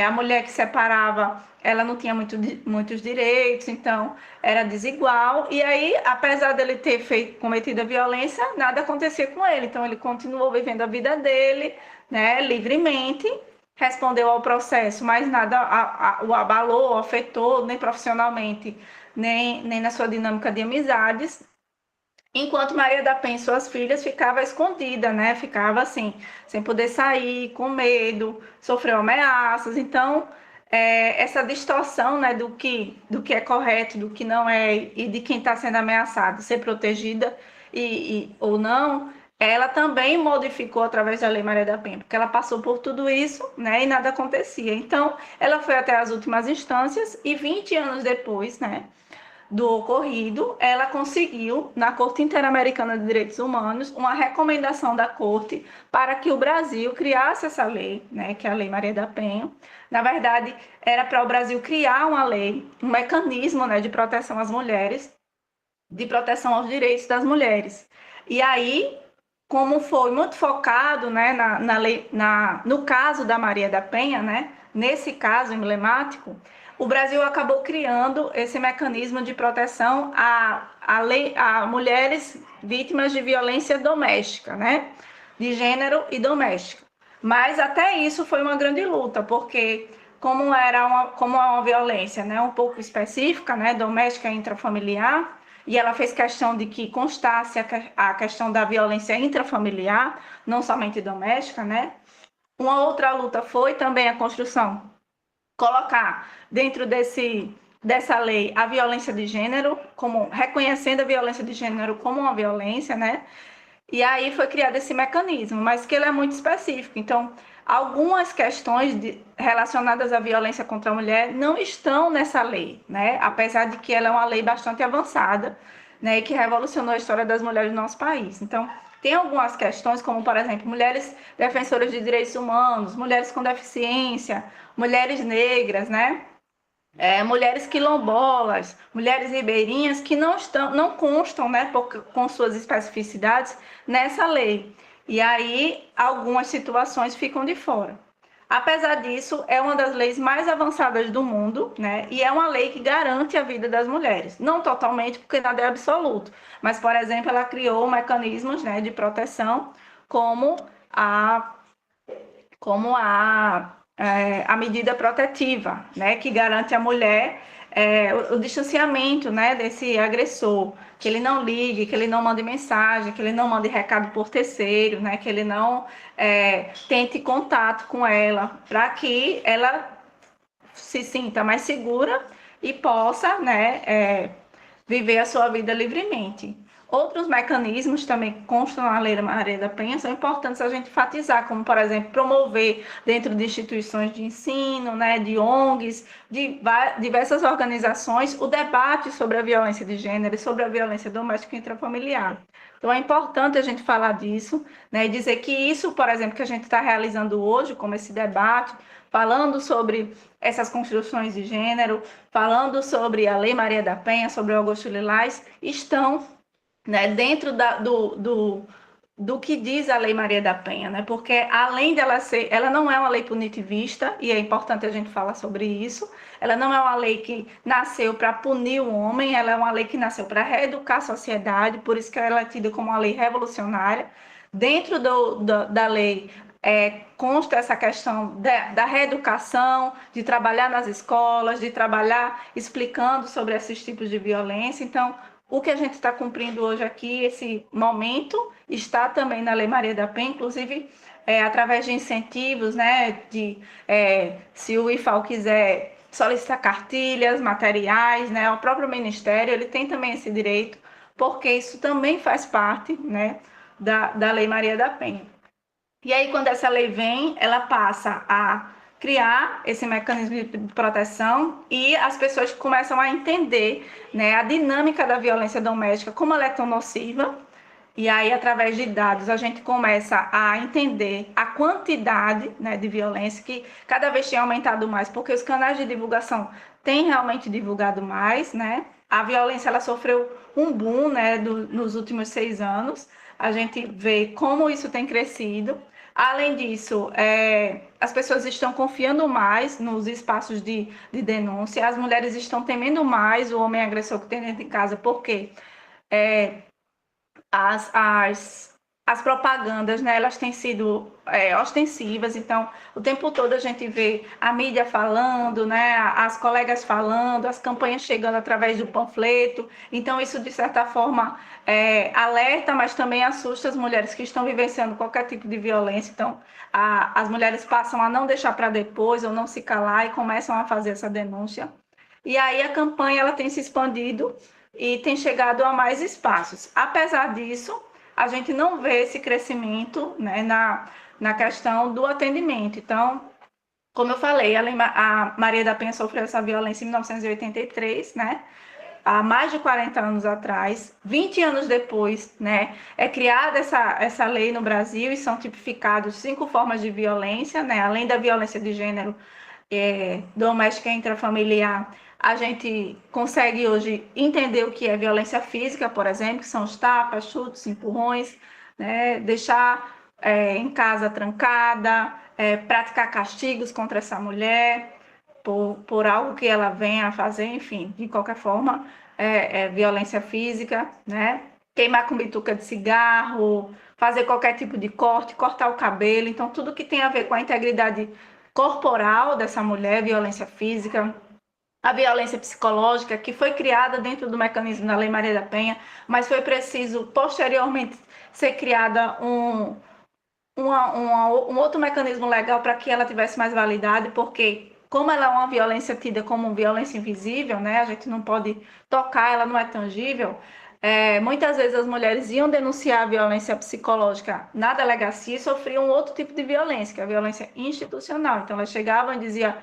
a mulher que separava, ela não tinha muitos direitos, então era desigual. E aí, apesar dele ter cometido a violência, nada acontecia com ele. Então, ele continuou vivendo a vida dele, né? Livremente, respondeu ao processo, mas nada o abalou, afetou, nem profissionalmente, nem na sua dinâmica de amizades. Enquanto Maria da Penha e suas filhas ficava escondida, né? Ficava assim, sem poder sair, com medo, sofreu ameaças. Então, essa distorção, né, do que é correto, do que não é, e de quem está sendo ameaçado ser protegida ou não, ela também modificou através da Lei Maria da Penha, porque ela passou por tudo isso, né, e nada acontecia. Então, ela foi até as últimas instâncias e 20 anos depois, né, do ocorrido, ela conseguiu, na Corte Interamericana de Direitos Humanos, uma recomendação da Corte para que o Brasil criasse essa lei, né, que é a Lei Maria da Penha. Na verdade, era para o Brasil criar uma lei, um mecanismo, né, de proteção às mulheres, de proteção aos direitos das mulheres. E aí, como foi muito focado, né, no caso da Maria da Penha, né, nesse caso emblemático, o Brasil acabou criando esse mecanismo de proteção a mulheres vítimas de violência doméstica, né, de gênero e doméstica. Mas até isso foi uma grande luta, porque como é uma violência, né, um pouco específica, né, doméstica e intrafamiliar, e ela fez questão de que constasse a questão da violência intrafamiliar, não somente doméstica, né? Uma outra luta foi também a construção, colocar dentro dessa lei a violência de gênero, como reconhecendo a violência de gênero como uma violência, né? E aí foi criado esse mecanismo, mas que ele é muito específico. Então, algumas questões relacionadas à violência contra a mulher não estão nessa lei, né? Apesar de que ela é uma lei bastante avançada, né? E que revolucionou a história das mulheres do nosso país. Então, tem algumas questões, como, por exemplo, mulheres defensoras de direitos humanos, mulheres com deficiência, mulheres negras, né? Mulheres quilombolas, mulheres ribeirinhas que não constam, né, com suas especificidades nessa lei. E aí algumas situações ficam de fora. Apesar disso, é uma das leis mais avançadas do mundo, né? E é uma lei que garante a vida das mulheres. Não totalmente, porque nada é absoluto. Mas, por exemplo, ela criou mecanismos, né, de proteção, como a medida protetiva, né, que garante à mulher o distanciamento, né, desse agressor, que ele não ligue, que ele não mande mensagem, que ele não mande recado por terceiro, né, que ele não tente contato com ela, para que ela se sinta mais segura e possa, né, viver a sua vida livremente. Outros mecanismos também que constam na Lei Maria da Penha são importantes a gente enfatizar, como, por exemplo, promover dentro de instituições de ensino, né, de ONGs, de diversas organizações, o debate sobre a violência de gênero e sobre a violência doméstica e intrafamiliar. Então, é importante a gente falar disso, né, e dizer que isso, por exemplo, que a gente está realizando hoje, como esse debate, falando sobre essas construções de gênero, falando sobre a Lei Maria da Penha, sobre o Augusto Lilás, estão, né, dentro do que diz a Lei Maria da Penha, né? Porque além dela ser, ela não é uma lei punitivista, e é importante a gente falar sobre isso. Ela não é uma lei que nasceu para punir o homem, ela é uma lei que nasceu para reeducar a sociedade, por isso que ela é tida como uma lei revolucionária. Dentro da lei consta essa questão da reeducação, de trabalhar nas escolas, de trabalhar explicando sobre esses tipos de violência. Então, o que a gente está cumprindo hoje aqui, esse momento, está também na Lei Maria da Penha, inclusive através de incentivos, né? Se o IFAL quiser solicitar cartilhas, materiais, né? O próprio Ministério, ele tem também esse direito, porque isso também faz parte, né, da Lei Maria da Penha. E aí, quando essa lei vem, ela passa a criar esse mecanismo de proteção e as pessoas começam a entender, né, a dinâmica da violência doméstica, como ela é tão nociva. E aí, através de dados, a gente começa a entender a quantidade, né, de violência, que cada vez tem aumentado mais, porque os canais de divulgação têm realmente divulgado mais, né? A violência, ela sofreu um boom, né, nos últimos 6 anos. A gente vê como isso tem crescido. Além disso, as pessoas estão confiando mais nos espaços de denúncia, as mulheres estão temendo mais o homem agressor que tem dentro de casa, porque as propagandas, né, elas têm sido ostensivas, então o tempo todo a gente vê a mídia falando, né, as colegas falando, as campanhas chegando através do panfleto, então isso de certa forma alerta, mas também assusta as mulheres que estão vivenciando qualquer tipo de violência, então as mulheres passam a não deixar para depois ou não se calar e começam a fazer essa denúncia. E aí a campanha ela tem se expandido e tem chegado a mais espaços. Apesar disso, a gente não vê esse crescimento, né, na questão do atendimento. Então, como eu falei, a Maria da Penha sofreu essa violência em 1983, né? Há mais de 40 anos atrás, 20 anos depois, né, é criada essa lei no Brasil e são tipificados 5 formas de violência, né, além da violência de gênero doméstica e intrafamiliar, a gente consegue hoje entender o que é violência física, por exemplo, que são os tapas, chutes, empurrões, né, deixar em casa trancada, praticar castigos contra essa mulher, por algo que ela venha a fazer, enfim, de qualquer forma, violência física, né? Queimar com bituca de cigarro, fazer qualquer tipo de corte, cortar o cabelo, então tudo que tem a ver com a integridade corporal dessa mulher, violência física, a violência psicológica, que foi criada dentro do mecanismo da Lei Maria da Penha, mas foi preciso posteriormente ser criada um outro mecanismo legal para que ela tivesse mais validade, porque como ela é uma violência tida como violência invisível, né, a gente não pode tocar, ela não é tangível, muitas vezes as mulheres iam denunciar a violência psicológica na delegacia e sofriam um outro tipo de violência, que é a violência institucional. Então elas chegavam e diziam,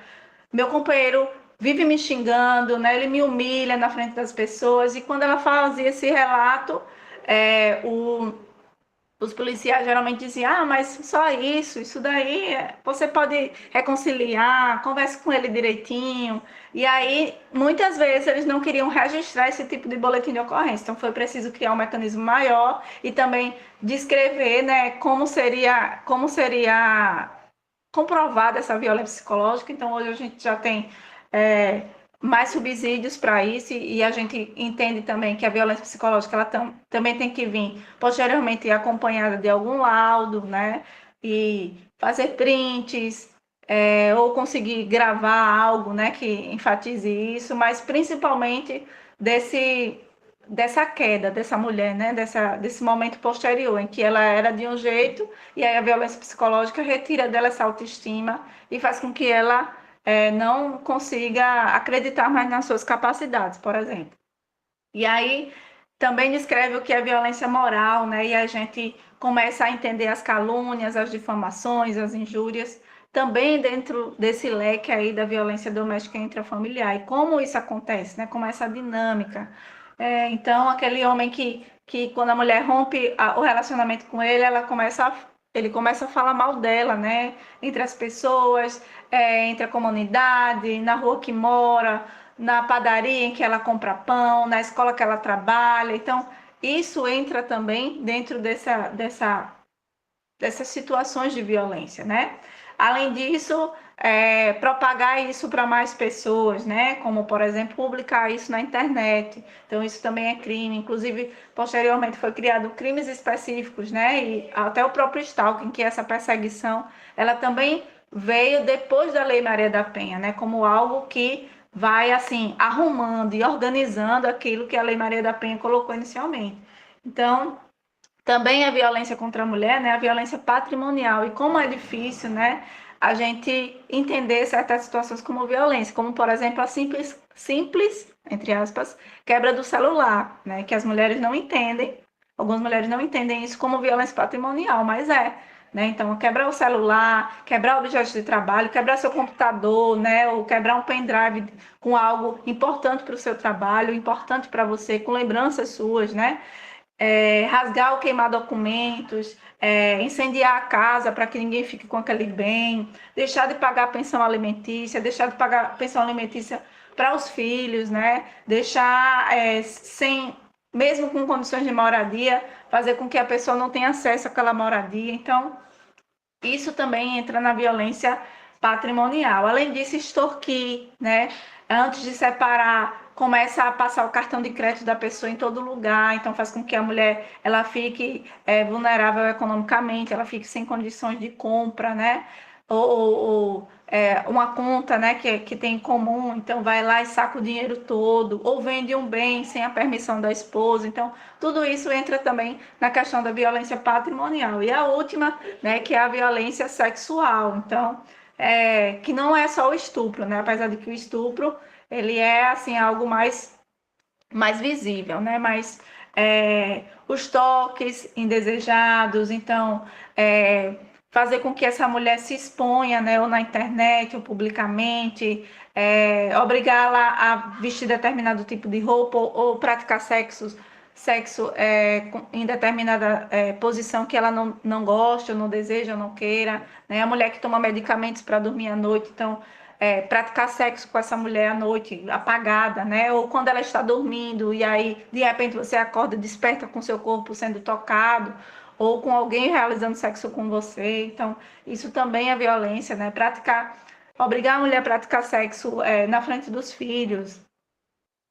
meu companheiro vive me xingando, né, ele me humilha na frente das pessoas, e quando ela fazia esse relato, os policiais geralmente diziam, mas só isso daí você pode reconciliar, converse com ele direitinho. E aí, muitas vezes, eles não queriam registrar esse tipo de boletim de ocorrência. Então, foi preciso criar um mecanismo maior e também descrever, né, como seria comprovada essa violência psicológica. Então, hoje a gente já tem mais subsídios para isso, e a gente entende também que a violência psicológica ela também tem que vir posteriormente acompanhada de algum laudo, né? E fazer prints, ou conseguir gravar algo, né, que enfatize isso, mas principalmente dessa queda dessa mulher, né, desse momento posterior em que ela era de um jeito e aí a violência psicológica retira dela essa autoestima e faz com que ela não consiga acreditar mais nas suas capacidades, por exemplo. E aí, também descreve o que é violência moral, né? E a gente começa a entender as calúnias, as difamações, as injúrias, também dentro desse leque aí da violência doméstica intrafamiliar. E como isso acontece, né? Como essa dinâmica. Então, aquele homem que quando a mulher rompe o relacionamento com ele, ele começa a falar mal dela, né? Entre as pessoas, entre a comunidade, na rua que mora, na padaria em que ela compra pão, na escola que ela trabalha. Então, isso entra também dentro dessas situações de violência, né? Além disso, propagar isso para mais pessoas, né? Como, por exemplo, publicar isso na internet. Então, isso também é crime. Inclusive, posteriormente foi criado crimes específicos, né? E até o próprio stalking, que essa perseguição, ela também veio depois da Lei Maria da Penha, né? Como algo que vai, assim, arrumando e organizando aquilo que a Lei Maria da Penha colocou inicialmente. Então, também a violência contra a mulher, né? A violência patrimonial. E como é difícil, né? A gente entender certas situações como violência, como, por exemplo, a simples, entre aspas, quebra do celular, né? Que as mulheres não entendem. Algumas mulheres não entendem isso como violência patrimonial, mas é. Né? Então, quebrar o celular, quebrar objetos de trabalho, quebrar seu computador, né? Ou quebrar um pendrive com algo importante para o seu trabalho, importante para você, com lembranças suas, né? Rasgar ou queimar documentos, incendiar a casa para que ninguém fique com aquele bem, deixar de pagar pensão alimentícia, deixar de pagar pensão alimentícia para os filhos, né? Deixar sem, mesmo com condições de moradia, fazer com que a pessoa não tenha acesso àquela moradia. Então, isso também entra na violência patrimonial. Além disso, extorquir, né? Antes de separar, começa a passar o cartão de crédito da pessoa em todo lugar, então faz com que a mulher ela fique vulnerável economicamente, ela fique sem condições de compra, né? Ou uma conta, né, que tem em comum, então vai lá e saca o dinheiro todo, ou vende um bem sem a permissão da esposa. Então, tudo isso entra também na questão da violência patrimonial. E a última, né, que é a violência sexual. Então, que não é só o estupro, né? Apesar de que o estupro ele é assim algo mais visível, né? Mas os toques indesejados, então fazer com que essa mulher se exponha, né? Ou na internet ou publicamente, obrigá-la a vestir determinado tipo de roupa ou praticar sexo em determinada posição que ela não gosta, ou não deseja, ou não queira, né? A mulher que toma medicamentos para dormir à noite, então praticar sexo com essa mulher à noite, apagada, né? Ou quando ela está dormindo e aí de repente você acorda, desperta com seu corpo sendo tocado, ou com alguém realizando sexo com você. Então, isso também é violência, né? Obrigar a mulher a praticar sexo na frente dos filhos,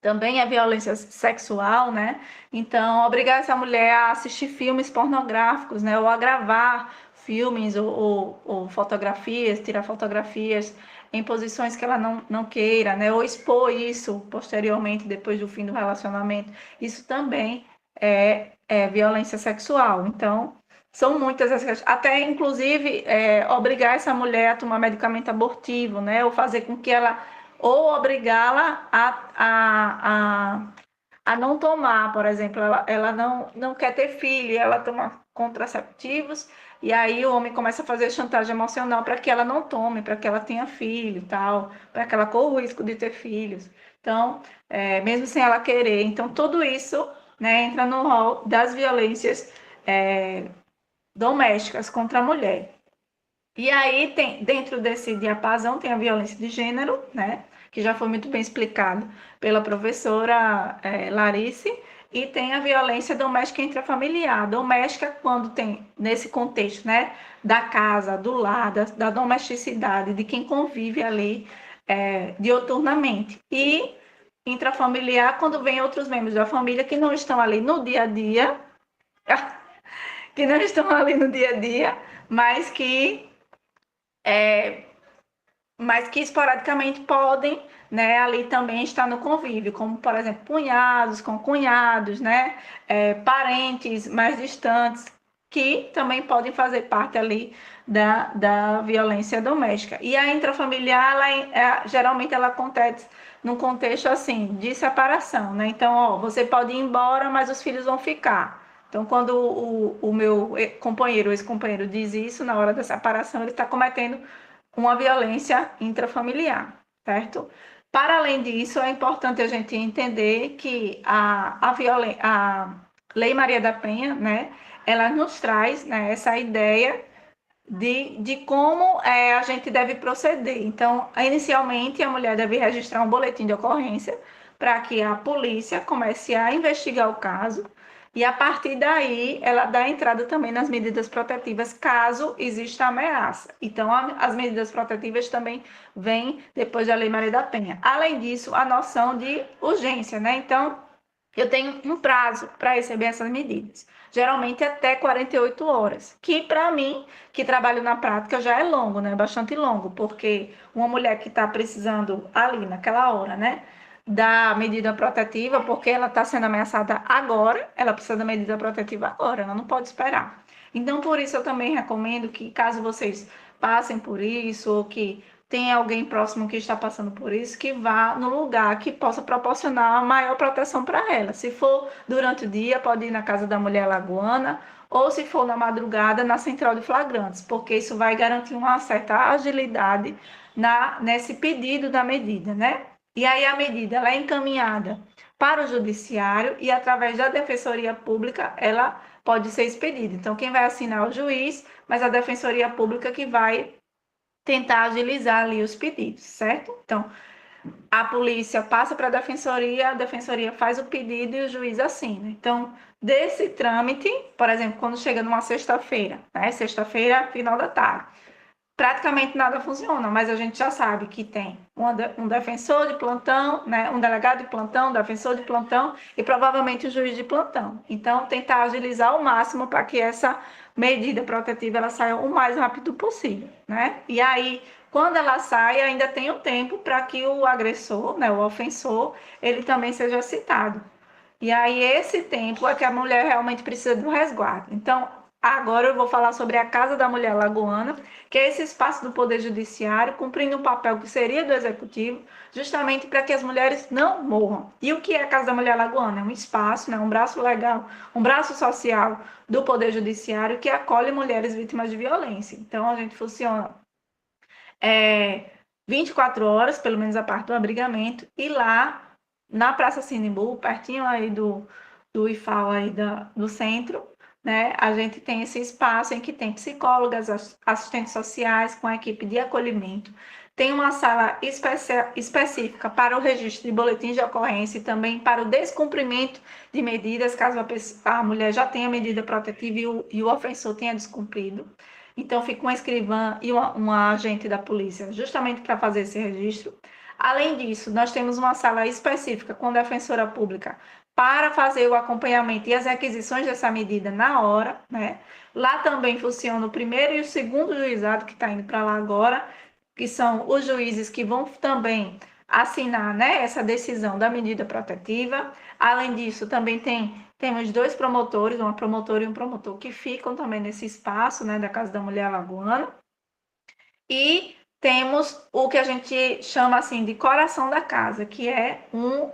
também é violência sexual, né? Então, obrigar essa mulher a assistir filmes pornográficos, né? Ou a gravar filmes ou fotografias, tirar fotografias em posições que ela não queira, né? Ou expor isso posteriormente, depois do fim do relacionamento. Isso também é violência sexual. Então, são muitas as questões. Até, inclusive, obrigar essa mulher a tomar medicamento abortivo, né? Ou fazer com que ela ou obrigá-la a não tomar, por exemplo, ela não quer ter filho, ela toma contraceptivos, e aí o homem começa a fazer chantagem emocional para que ela não tome, para que ela tenha filho e tal, para que ela corra o risco de ter filhos. Então, mesmo sem ela querer. Então, tudo isso, né, entra no rol das violências domésticas contra a mulher. E aí, dentro desse diapasão, tem a violência de gênero, né? Que já foi muito bem explicado pela professora Larice, e tem a violência doméstica intrafamiliar. Doméstica, quando tem, nesse contexto, né? Da casa, do lar, da domesticidade, de quem convive ali dioturnamente. E intrafamiliar, quando vem outros membros da família que não estão ali no dia a dia, que não estão ali no dia a dia, mas que esporadicamente podem, né, ali também estar no convívio, como, por exemplo, cunhados com cunhados, né, parentes mais distantes, que também podem fazer parte ali da violência doméstica. E a intrafamiliar, geralmente ela acontece num contexto assim, de separação, né? Então, ó, você pode ir embora, mas os filhos vão ficar. Então, quando o meu companheiro, ex-companheiro, diz isso na hora da separação, ele está cometendo uma violência intrafamiliar, certo? Para além disso, é importante a gente entender que a Lei Maria da Penha, né, ela nos traz, né, essa ideia de como a gente deve proceder. Então, inicialmente, a mulher deve registrar um boletim de ocorrência para que a polícia comece a investigar o caso e, a partir daí, ela dá entrada também nas medidas protetivas, caso exista ameaça. Então, as medidas protetivas também vêm depois da Lei Maria da Penha. Além disso, a noção de urgência, né? Então, eu tenho um prazo para receber essas medidas, geralmente até 48 horas, que para mim, que trabalho na prática, já é longo, né? Bastante longo, porque uma mulher que está precisando ali naquela hora, né, da medida protetiva, porque ela está sendo ameaçada agora, ela precisa da medida protetiva agora, ela não pode esperar. Então, por isso, eu também recomendo que, caso vocês passem por isso, ou que tem alguém próximo que está passando por isso, que vá no lugar que possa proporcionar a maior proteção para ela. Se for durante o dia, pode ir na casa da mulher lagoana, ou se for na madrugada, na central de flagrantes, porque isso vai garantir uma certa agilidade nesse pedido da medida, né? E aí a medida ela é encaminhada para o judiciário e, através da Defensoria Pública, ela pode ser expedida. Então, quem vai assinar é o juiz, mas a Defensoria Pública que vai tentar agilizar ali os pedidos, certo? Então, a polícia passa para a defensoria faz o pedido e o juiz assina. Então, desse trâmite, por exemplo, quando chega numa sexta-feira, né? Sexta-feira, final da tarde, praticamente nada funciona, mas a gente já sabe que tem um defensor de plantão, né, um delegado de plantão, um defensor de plantão e provavelmente o juiz de plantão. Então, tentar agilizar ao máximo para que essa medida protetiva ela saia o mais rápido possível, né? E aí, quando ela sai, ainda tem o tempo para que o agressor, né, o ofensor, ele também seja citado. E aí, esse tempo é que a mulher realmente precisa do resguardo. Então, agora eu vou falar sobre a Casa da Mulher Lagoana, que é esse espaço do Poder Judiciário, cumprindo um papel que seria do Executivo, justamente para que as mulheres não morram. E o que é a Casa da Mulher Lagoana? É um espaço, né, um braço legal, um braço social do Poder Judiciário que acolhe mulheres vítimas de violência. Então, a gente funciona 24 horas, pelo menos a parte do abrigamento, e lá na Praça Sinimbu, pertinho aí do IFAL aí do centro, né, a gente tem esse espaço em que tem psicólogas, assistentes sociais com a equipe de acolhimento, tem uma sala específica para o registro de boletins de ocorrência e também para o descumprimento de medidas, caso a mulher já tenha medida protetiva e o ofensor tenha descumprido. Então, fica uma escrivã e uma agente da polícia justamente para fazer esse registro. Além disso, nós temos uma sala específica com defensora pública para fazer o acompanhamento e as requisições dessa medida na hora, né? Lá também funciona o primeiro e o segundo juizado que está indo para lá agora, que são os juízes que vão também assinar, né, essa decisão da medida protetiva. Além disso, também temos 2 promotores, uma promotora e um promotor, que ficam também nesse espaço, né, da Casa da Mulher Lagoana. E temos o que a gente chama assim de coração da casa, que é um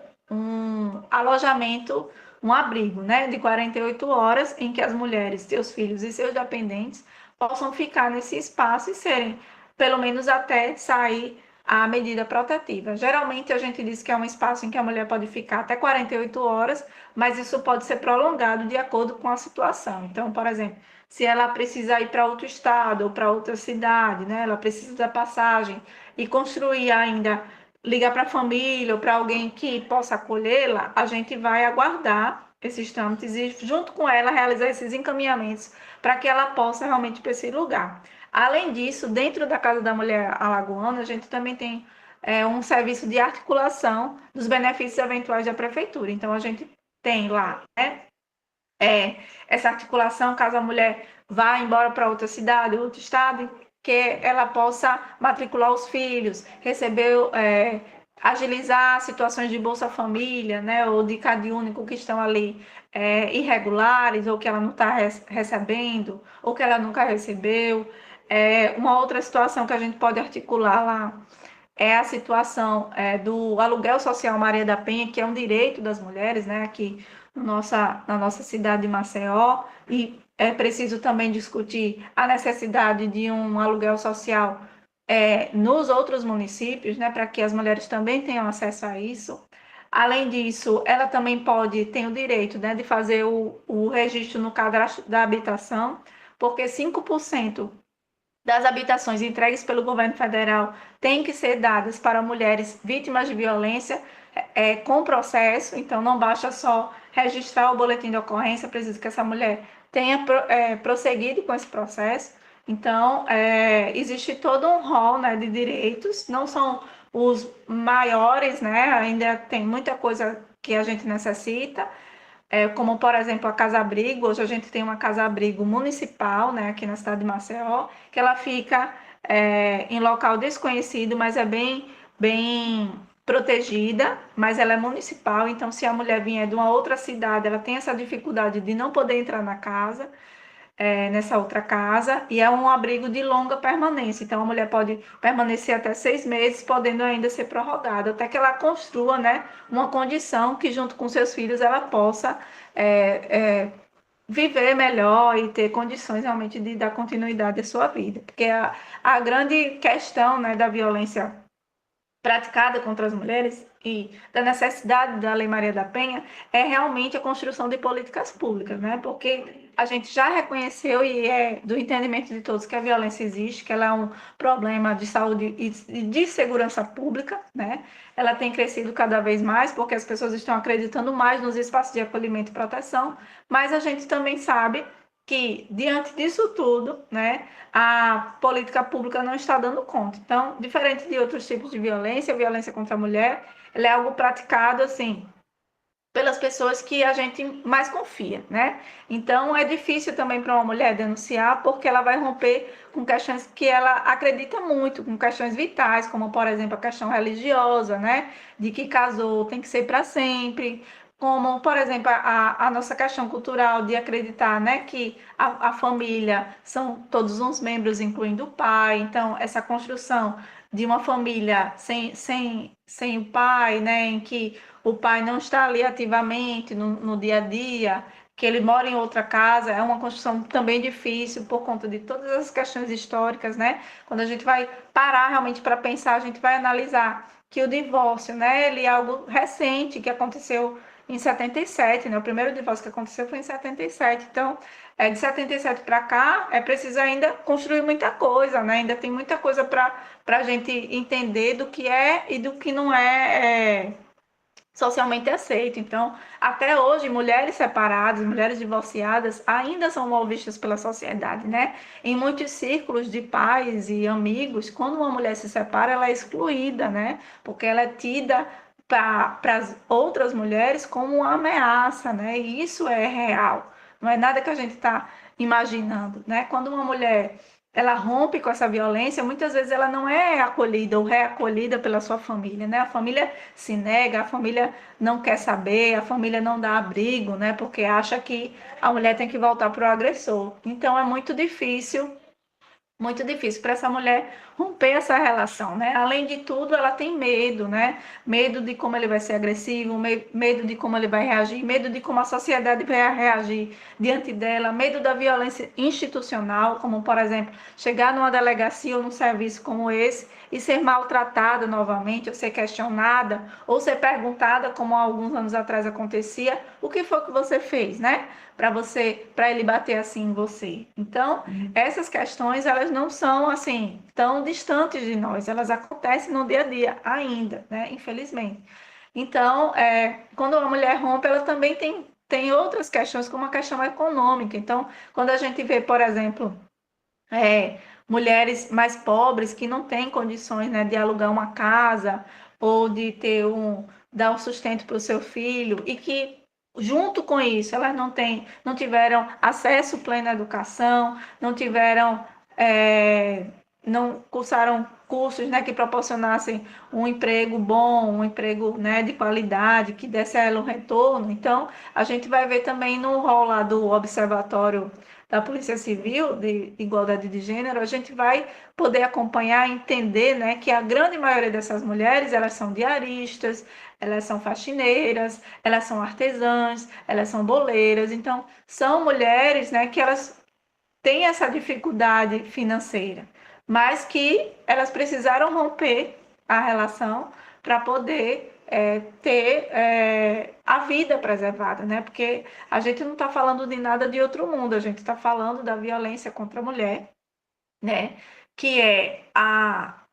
alojamento, um abrigo, né, de 48 horas, em que as mulheres, seus filhos e seus dependentes possam ficar nesse espaço e serem, pelo menos até sair a medida protetiva. Geralmente a gente diz que é um espaço em que a mulher pode ficar até 48 horas, mas isso pode ser prolongado de acordo com a situação. Então, por exemplo, se ela precisa ir para outro estado ou para outra cidade, né, ela precisa da passagem e construir ainda, ligar para a família ou para alguém que possa acolhê-la, a gente vai aguardar esses trâmites e, junto com ela, realizar esses encaminhamentos para que ela possa realmente ir para esse lugar. Além disso, dentro da Casa da Mulher Alagoana, a gente também tem um serviço de articulação dos benefícios eventuais da prefeitura. Então, a gente tem lá, né, essa articulação, caso a mulher vá embora para outra cidade, outro estado, que ela possa matricular os filhos, receber agilizar situações de Bolsa Família, né, ou de Cade Único que estão ali irregulares, ou que ela não está recebendo, ou que ela nunca recebeu. Uma outra situação que a gente pode articular lá é a situação do aluguel social Maria da Penha, que é um direito das mulheres, né, aqui na nossa cidade de Maceió, e é preciso também discutir a necessidade de um aluguel social nos outros municípios, né, para que as mulheres também tenham acesso a isso. Além disso, ela também tem o direito, né, de fazer o registro no cadastro da habitação, porque 5% das habitações entregues pelo governo federal têm que ser dadas para mulheres vítimas de violência com processo, então não basta só registrar o boletim de ocorrência, é preciso que essa mulher tenha prosseguido com esse processo. Então, existe todo um rol, né, de direitos, não são os maiores, né, ainda tem muita coisa que a gente necessita, como, por exemplo, a casa-abrigo. Hoje a gente tem uma casa-abrigo municipal, né, aqui na cidade de Maceió, que ela fica em local desconhecido, mas é bem protegida, mas ela é municipal, então se a mulher vier de uma outra cidade, ela tem essa dificuldade de não poder entrar na casa, nessa outra casa, e é um abrigo de longa permanência. Então, a mulher pode permanecer até 6 meses, podendo ainda ser prorrogada, até que ela construa, né, uma condição que, junto com seus filhos, ela possa viver melhor e ter condições realmente de dar continuidade à sua vida. Porque a grande questão, né, da violência praticada contra as mulheres e da necessidade da Lei Maria da Penha é realmente a construção de políticas públicas, né? Porque a gente já reconheceu e é do entendimento de todos que a violência existe, que ela é um problema de saúde e de segurança pública, né? Ela tem crescido cada vez mais porque as pessoas estão acreditando mais nos espaços de acolhimento e proteção, mas a gente também sabe que, diante disso tudo, né, a política pública não está dando conta. Então, diferente de outros tipos de violência, a violência contra a mulher, ela é algo praticado, assim, pelas pessoas que a gente mais confia, né? Então, é difícil também para uma mulher denunciar, porque ela vai romper com questões que ela acredita muito, com questões vitais, como, por exemplo, a questão religiosa, né? De que casou tem que ser para sempre, como, por exemplo, a nossa questão cultural de acreditar, né, que a família são todos uns membros, incluindo o pai. Então, essa construção de uma família sem o pai, né, em que o pai não está ali ativamente no dia a dia, que ele mora em outra casa, é uma construção também difícil por conta de todas as questões históricas, né? Quando a gente vai parar realmente para pensar, a gente vai analisar que o divórcio, né, ele é algo recente que aconteceu em 77, né? O primeiro divórcio que aconteceu foi em 77. Então, de 77 para cá, é preciso ainda construir muita coisa, né? Ainda tem muita coisa para a gente entender do que é e do que não é socialmente aceito. Então, até hoje, mulheres separadas, mulheres divorciadas ainda são mal vistas pela sociedade, né? Em muitos círculos de pais e amigos, quando uma mulher se separa, ela é excluída, né? Porque ela é tida para as outras mulheres como uma ameaça, né? E isso é real, não é nada que a gente está imaginando, né? Quando uma mulher ela rompe com essa violência, muitas vezes ela não é acolhida ou reacolhida pela sua família, né? A família se nega, a família não quer saber, a família não dá abrigo, né? Porque acha que a mulher tem que voltar para o agressor. Então é muito difícil para essa mulher romper essa relação, né? Além de tudo, ela tem medo, né? Medo de como ele vai ser agressivo, medo de como ele vai reagir, medo de como a sociedade vai reagir diante dela, medo da violência institucional, como, por exemplo, chegar numa delegacia ou num serviço como esse e ser maltratada novamente, ou ser questionada, ou ser perguntada, como há alguns anos atrás acontecia, o que foi que você fez, né? Para ele bater assim em você. Então, essas questões, elas não são assim tão distantes de nós, elas acontecem no dia a dia ainda, né? Infelizmente. Então, quando uma mulher rompe, ela também tem outras questões, como a questão econômica. Então, quando a gente vê, por exemplo, mulheres mais pobres que não têm condições, né, de alugar uma casa ou de dar um sustento para o seu filho, e que junto com isso elas não tiveram acesso pleno à educação, não tiveram não cursaram cursos, né, que proporcionassem um emprego bom, um emprego, né, de qualidade, que desse a ela um retorno. Então, a gente vai ver também no rol lá do Observatório da Polícia Civil de Igualdade de Gênero, a gente vai poder acompanhar e entender, né, que a grande maioria dessas mulheres, elas são diaristas, elas são faxineiras, elas são artesãs, elas são boleiras. Então, são mulheres, né, que elas têm essa dificuldade financeira, mas que elas precisaram romper a relação para poder ter a vida preservada, né? Porque a gente não está falando de nada de outro mundo, a gente está falando da violência contra a mulher, né? Que é a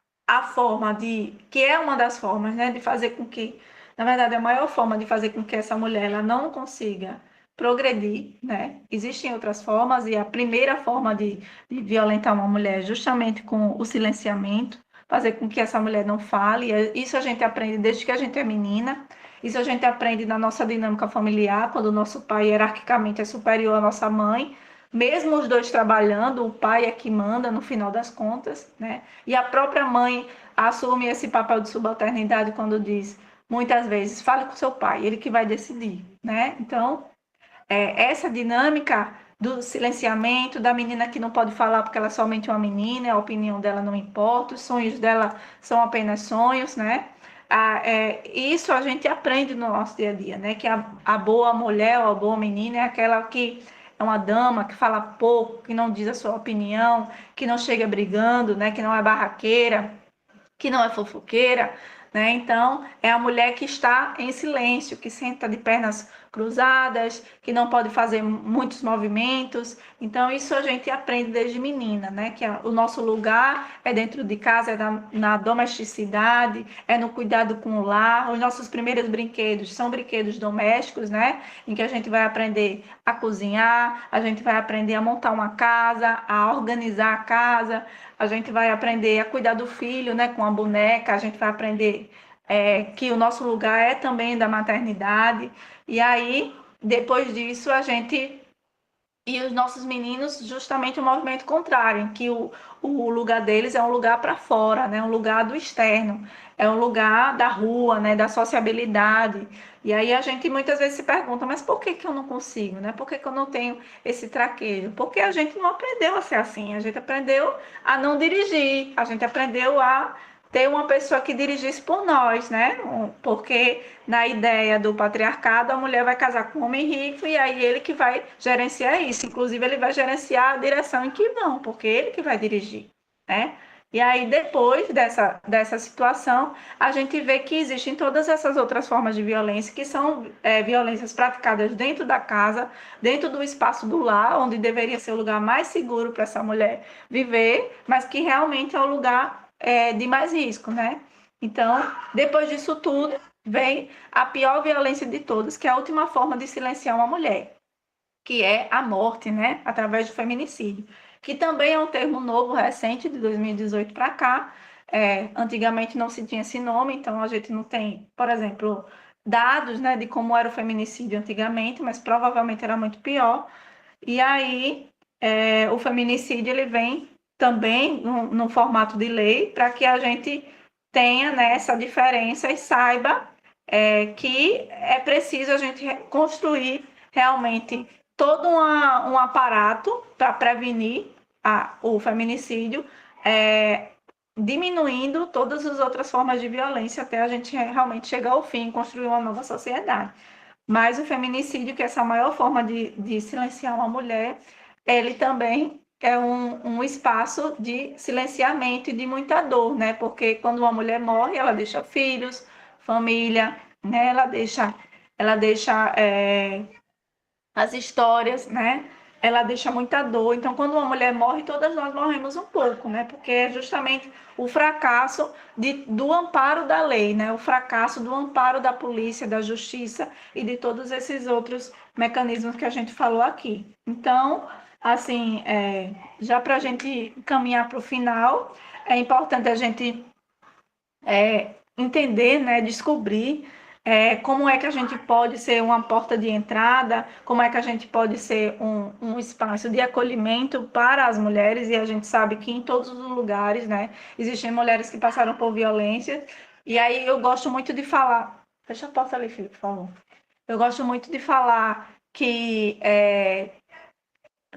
forma de, que é uma das formas, né, de fazer com que, na verdade, a maior forma de fazer com que essa mulher ela não consiga progredir, né? Existem outras formas e a primeira forma de violentar uma mulher é justamente com o silenciamento, fazer com que essa mulher não fale. Isso a gente aprende desde que a gente é menina. Isso a gente aprende na nossa dinâmica familiar, quando o nosso pai hierarquicamente é superior à nossa mãe, mesmo os dois trabalhando, o pai é que manda no final das contas, né? E a própria mãe assume esse papel de subalternidade quando diz, muitas vezes, fale com seu pai, ele que vai decidir, né? Então, essa dinâmica do silenciamento, da menina que não pode falar porque ela é somente uma menina, a opinião dela não importa, os sonhos dela são apenas sonhos, né? Isso a gente aprende no nosso dia a dia, né? Que a boa mulher ou a boa menina é aquela que é uma dama, que fala pouco, que não diz a sua opinião, que não chega brigando, né? Que não é barraqueira, que não é fofoqueira, né? Então, é a mulher que está em silêncio, que senta de pernas cruzadas, que não pode fazer muitos movimentos. Então, isso a gente aprende desde menina, né? Que o nosso lugar é dentro de casa, é na domesticidade, é no cuidado com o lar. Os nossos primeiros brinquedos são brinquedos domésticos, né? Em que a gente vai aprender a cozinhar, a gente vai aprender a montar uma casa, a organizar a casa, a gente vai aprender a cuidar do filho, né, com a boneca, a gente vai aprender que o nosso lugar é também da maternidade, e aí, depois disso, a gente e os nossos meninos justamente o movimento contrário, em que o lugar deles é um lugar para fora, né? Um lugar do externo, é um lugar da rua, né? Da sociabilidade. E aí a gente muitas vezes se pergunta, mas por que que eu não consigo, né? Por que que eu não tenho esse traquejo? Porque a gente não aprendeu a ser assim, a gente aprendeu a não dirigir, a gente aprendeu a ter uma pessoa que dirigisse por nós, né? Porque na ideia do patriarcado, a mulher vai casar com um homem rico e aí ele que vai gerenciar isso. Inclusive, ele vai gerenciar a direção em que vão, porque ele que vai dirigir, né? E aí, depois dessa situação, a gente vê que existem todas essas outras formas de violência, que são violências praticadas dentro da casa, dentro do espaço do lar, onde deveria ser o lugar mais seguro para essa mulher viver, mas que realmente é o lugar de mais risco, né? Então, depois disso tudo, vem a pior violência de todas, que é a última forma de silenciar uma mulher, que é a morte, né, através do feminicídio, que também é um termo novo, recente, de 2018 para cá. Antigamente não se tinha esse nome, então a gente não tem, por exemplo, dados, né, de como era o feminicídio antigamente, mas provavelmente era muito pior. E aí, o feminicídio ele vem também no formato de lei para que a gente tenha, né, essa diferença e saiba que é preciso a gente construir realmente todo um aparato para prevenir o feminicídio, diminuindo todas as outras formas de violência até a gente realmente chegar ao fim e construir uma nova sociedade. Mas o feminicídio, que é essa maior forma de silenciar uma mulher, ele também é um espaço de silenciamento e de muita dor, né? Porque quando uma mulher morre, ela deixa filhos, família, né? Ela deixa as histórias, né? Ela deixa muita dor. Então, quando uma mulher morre, todas nós morremos um pouco, né? Porque é justamente o fracasso do amparo da lei, né? O fracasso do amparo da polícia, da justiça e de todos esses outros mecanismos que a gente falou aqui. Então, assim, já para a gente caminhar para o final, é importante a gente entender, né? Descobrir como é que a gente pode ser uma porta de entrada, como é que a gente pode ser um espaço de acolhimento para as mulheres, e a gente sabe que em todos os lugares, né, existem mulheres que passaram por violência, e aí eu gosto muito de falar, fecha a porta ali, Felipe, por favor. Eu gosto muito de falar que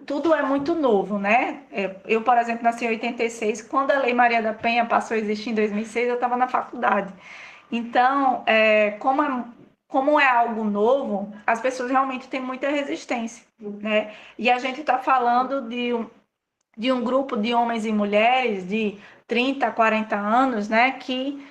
tudo é muito novo, né? Eu, por exemplo, nasci em 86, quando a Lei Maria da Penha passou a existir em 2006, eu estava na faculdade. Então, como é algo novo, as pessoas realmente têm muita resistência, né? E a gente está falando de um grupo de homens e mulheres de 30, 40 anos, né, que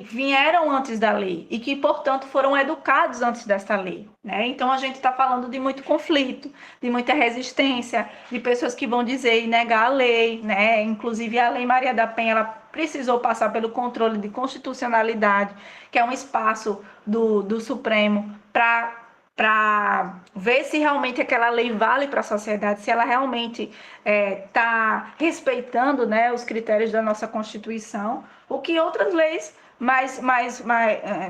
vieram antes da lei e que, portanto, foram educados antes dessa lei, né? Então, a gente está falando de muito conflito, de muita resistência, de pessoas que vão dizer e negar a lei, né? Inclusive, a Lei Maria da Penha, ela precisou passar pelo controle de constitucionalidade, que é um espaço do Supremo, para ver se realmente aquela lei vale para a sociedade, se ela realmente está respeitando, né, os critérios da nossa Constituição, o que outras leis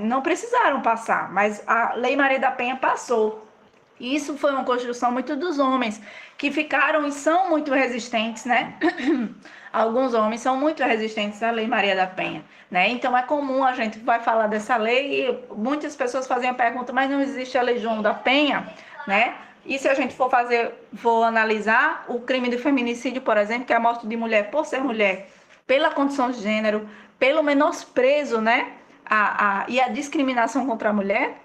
não precisaram passar, mas a Lei Maria da Penha passou. E isso foi uma construção muito dos homens, que ficaram e são muito resistentes, né? Alguns homens são muito resistentes à Lei Maria da Penha, né? Então é comum, a gente vai falar dessa lei e muitas pessoas fazem a pergunta, mas não existe a Lei João da Penha, né? E se a gente for analisar o crime do feminicídio, por exemplo, que é a morte de mulher por ser mulher, pela condição de gênero, pelo menosprezo, né? E a discriminação contra a mulher,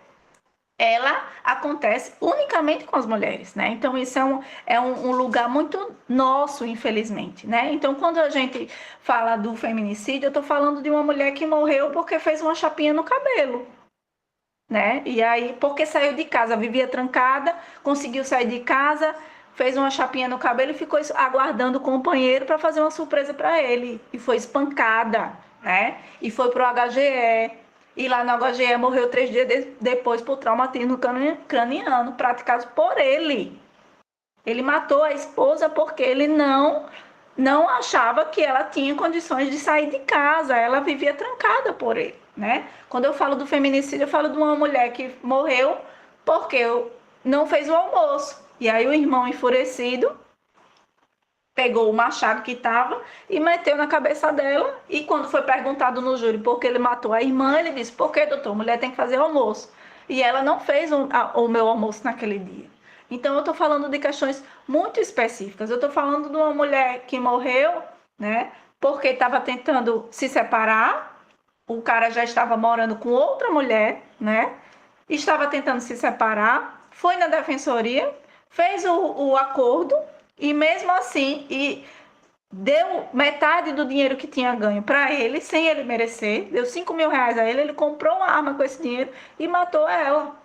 ela acontece unicamente com as mulheres, né? Então, isso é um lugar muito nosso, infelizmente, né? Então, quando a gente fala do feminicídio, eu tô falando de uma mulher que morreu porque fez uma chapinha no cabelo, né? E aí, porque saiu de casa, vivia trancada, conseguiu sair de casa, fez uma chapinha no cabelo e ficou aguardando o companheiro para fazer uma surpresa para ele. E foi espancada, né? E foi pro HGE. E lá no HGE morreu 3 dias depois por traumatismo craniano praticado por ele. Ele matou a esposa porque ele não achava que ela tinha condições de sair de casa. Ela vivia trancada por ele, né? Quando eu falo do feminicídio, eu falo de uma mulher que morreu porque não fez o almoço. E aí o irmão, enfurecido, pegou o machado que estava e meteu na cabeça dela. E quando foi perguntado no júri por que ele matou a irmã, ele disse: por que, doutor? Mulher tem que fazer almoço. E ela não fez o meu almoço naquele dia. Então, eu estou falando de questões muito específicas. Eu estou falando de uma mulher que morreu, né, porque estava tentando se separar. O cara já estava morando com outra mulher, né? Estava tentando se separar, foi na defensoria, fez o acordo e mesmo assim deu metade do dinheiro que tinha ganho para ele, sem ele merecer, deu 5.000 reais a ele, ele comprou uma arma com esse dinheiro e matou ela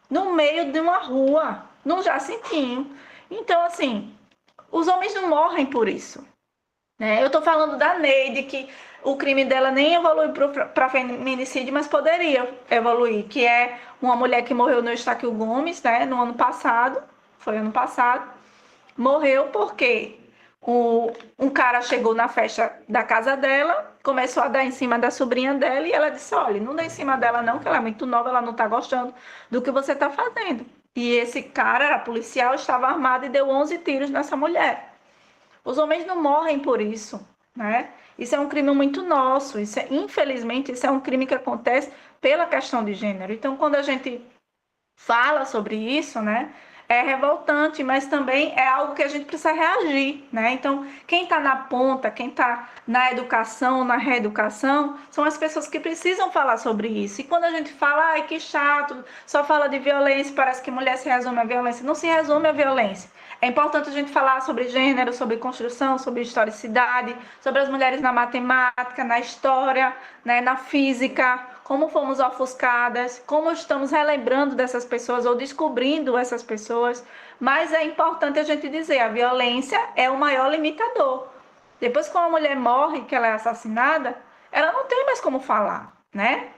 no meio de uma rua, num jacintinho. Então, assim, os homens não morrem por isso, né? Eu tô falando da Neide, que o crime dela nem evoluiu para feminicídio, mas poderia evoluir, que é uma mulher que morreu no Eustáquio Gomes, né, no ano passado, foi ano passado, morreu porque um cara chegou na festa da casa dela, começou a dar em cima da sobrinha dela e ela disse: olha, não dá em cima dela não, que ela é muito nova, ela não tá gostando do que você tá fazendo. E esse cara era policial, estava armado e deu 11 tiros nessa mulher. Os homens não morrem por isso, né? Isso é um crime muito nosso, infelizmente, isso é um crime que acontece pela questão de gênero. Então, quando a gente fala sobre isso, né, é revoltante, mas também é algo que a gente precisa reagir, né? Então, quem está na ponta, quem está na educação, na reeducação, são as pessoas que precisam falar sobre isso. E quando a gente fala, ai, que chato, só fala de violência, parece que mulher se resume à violência. Não se resume à violência. É importante a gente falar sobre gênero, sobre construção, sobre historicidade, sobre as mulheres na matemática, na história, né, na física, como fomos ofuscadas, como estamos relembrando dessas pessoas ou descobrindo essas pessoas. Mas é importante a gente dizer, a violência é o maior limitador. Depois que uma mulher morre, que ela é assassinada, ela não tem mais como falar, né?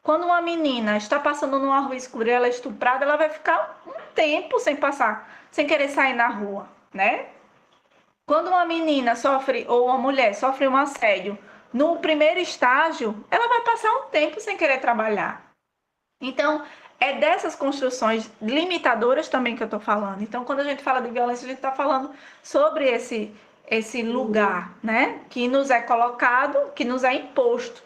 Quando uma menina está passando numa rua escura e ela é estuprada, ela vai ficar um tempo sem querer sair na rua, né? Quando uma menina sofre, ou uma mulher sofre um assédio no primeiro estágio, ela vai passar um tempo sem querer trabalhar. Então, é dessas construções limitadoras também que eu estou falando. Então, quando a gente fala de violência, a gente está falando sobre esse lugar, né, que nos é colocado, que nos é imposto,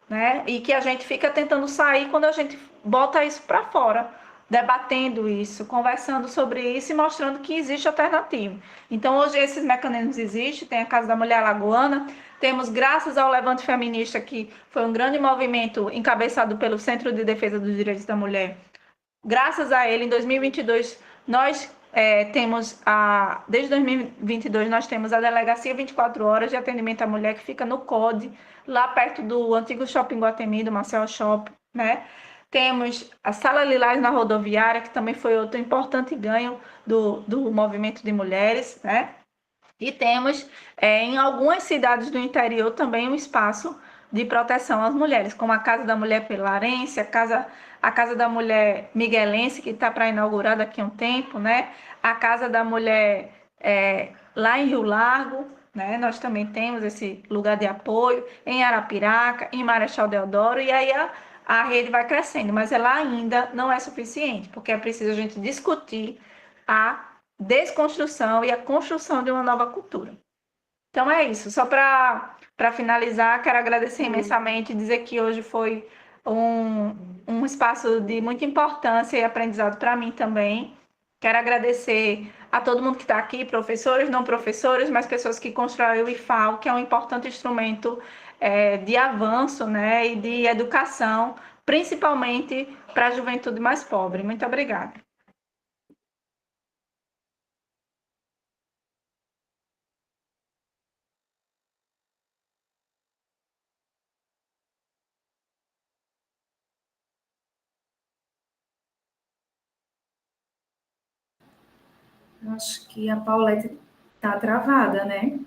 né, e que a gente fica tentando sair quando a gente bota isso para fora, debatendo isso, conversando sobre isso e mostrando que existe alternativa. Então, hoje esses mecanismos existem, tem a Casa da Mulher Alagoana, temos, graças ao Levante Feminista, que foi um grande movimento encabeçado pelo Centro de Defesa dos Direitos da Mulher. Graças a ele, em 2022, nós desde 2022, nós temos a Delegacia 24 Horas de Atendimento à Mulher, que fica no CODE, lá perto do antigo Shopping Guatemi, do Marcel Shopping, né? Temos a Sala Lilás na rodoviária, que também foi outro importante ganho do movimento de mulheres, né? E temos, em algumas cidades do interior, também um espaço de proteção às mulheres, como a Casa da Mulher Pilarense, a Casa da Mulher Miguelense, que está para inaugurar daqui a um tempo, né? A Casa da Mulher lá em Rio Largo, né? Nós também temos esse lugar de apoio, em Arapiraca, em Marechal Deodoro, e aí a rede vai crescendo, mas ela ainda não é suficiente, porque é preciso a gente discutir a desconstrução e a construção de uma nova cultura. Então é isso. Só para finalizar, quero agradecer imensamente e dizer que hoje foi um espaço de muita importância e aprendizado para mim também. Quero agradecer a todo mundo que está aqui, professores, não professores, mas pessoas que constroem o IFAO, que é um importante instrumento de avanço, né, e de educação, principalmente para a juventude mais pobre. Muito obrigada. Acho que a Paulette está travada, né?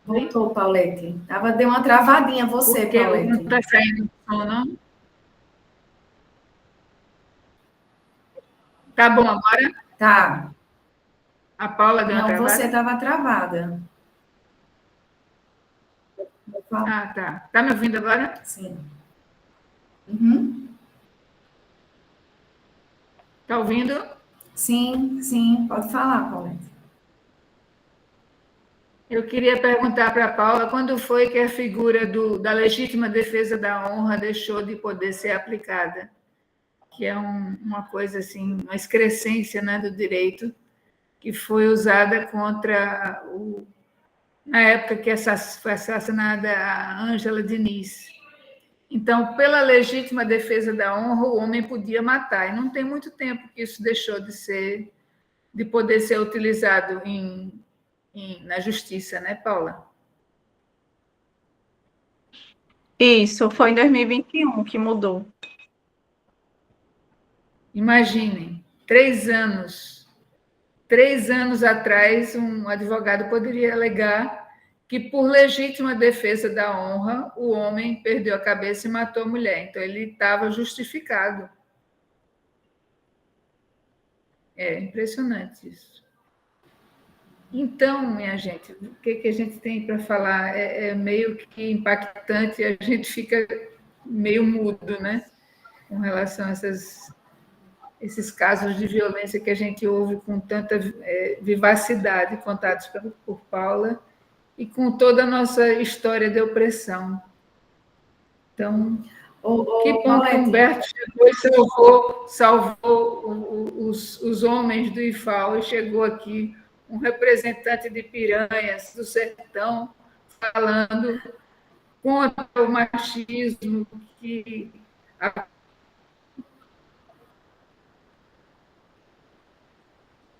Voltou, Paulette. Deu uma travadinha você, porque Paulette. não está saindo som, não? Tá bom agora? Tá. A Paula deu uma Não, travada? você estava travada. Ah, tá. Tá me ouvindo agora? Sim. Uhum. Tá ouvindo? Sim, sim. Pode falar, Paulette. Eu queria perguntar para a Paula quando foi que a figura da legítima defesa da honra deixou de poder ser aplicada, que é uma coisa assim, uma excrescência, né, do direito, que foi usada contra na época que foi assassinada a Ângela Diniz. Então, pela legítima defesa da honra, o homem podia matar. E não tem muito tempo que isso deixou de poder ser utilizado na justiça, né, Paula? Isso, foi em 2021 que mudou. Imaginem, 3 anos atrás, um advogado poderia alegar que, por legítima defesa da honra, o homem perdeu a cabeça e matou a mulher. Então, ele estava justificado. É impressionante isso. Então, minha gente, o que a gente tem para falar é meio que impactante, a gente fica meio mudo, né? Com relação a esses casos de violência que a gente ouve com tanta vivacidade, contados por Paula, e com toda a nossa história de opressão. Então, que bom que Humberto chegou e salvou os homens do IFAO, e chegou aqui um representante de Piranhas, do sertão, falando contra o machismo que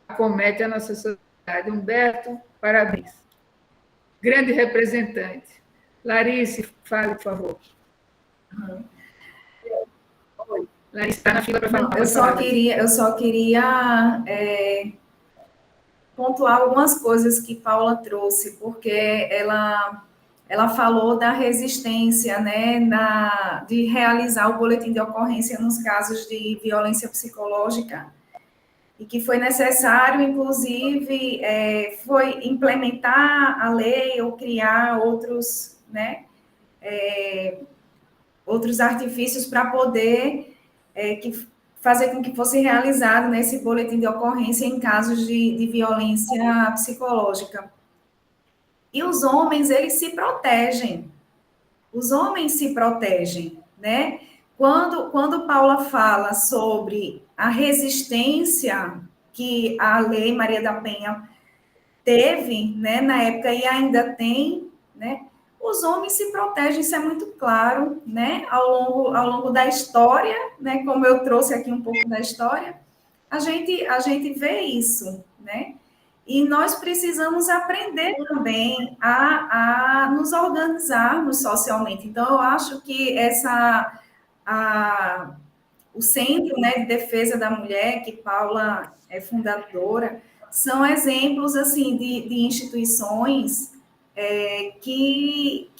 acomete a nossa sociedade. Humberto, parabéns. Grande representante. Larice, fale, por favor. Larice está na fila para falar. Eu só queria pontuar algumas coisas que Paula trouxe, porque ela falou da resistência, né, de realizar o boletim de ocorrência nos casos de violência psicológica, e que foi necessário, inclusive, foi implementar a lei ou criar outros, né, outros artifícios para poder fazer com que fosse realizado, né, esse boletim de ocorrência em casos de violência psicológica. E os homens, eles se protegem. Os homens se protegem, né? Quando Paula fala sobre a resistência que a Lei Maria da Penha teve, né, na época e ainda tem, né? Os homens se protegem, isso é muito claro, né? Ao longo da história, né? Como eu trouxe aqui um pouco da história, a gente vê isso, né? E nós precisamos aprender também a nos organizarmos socialmente. Então, eu acho que o Centro, né, de Defesa da Mulher, que Paula é fundadora, são exemplos assim de instituições que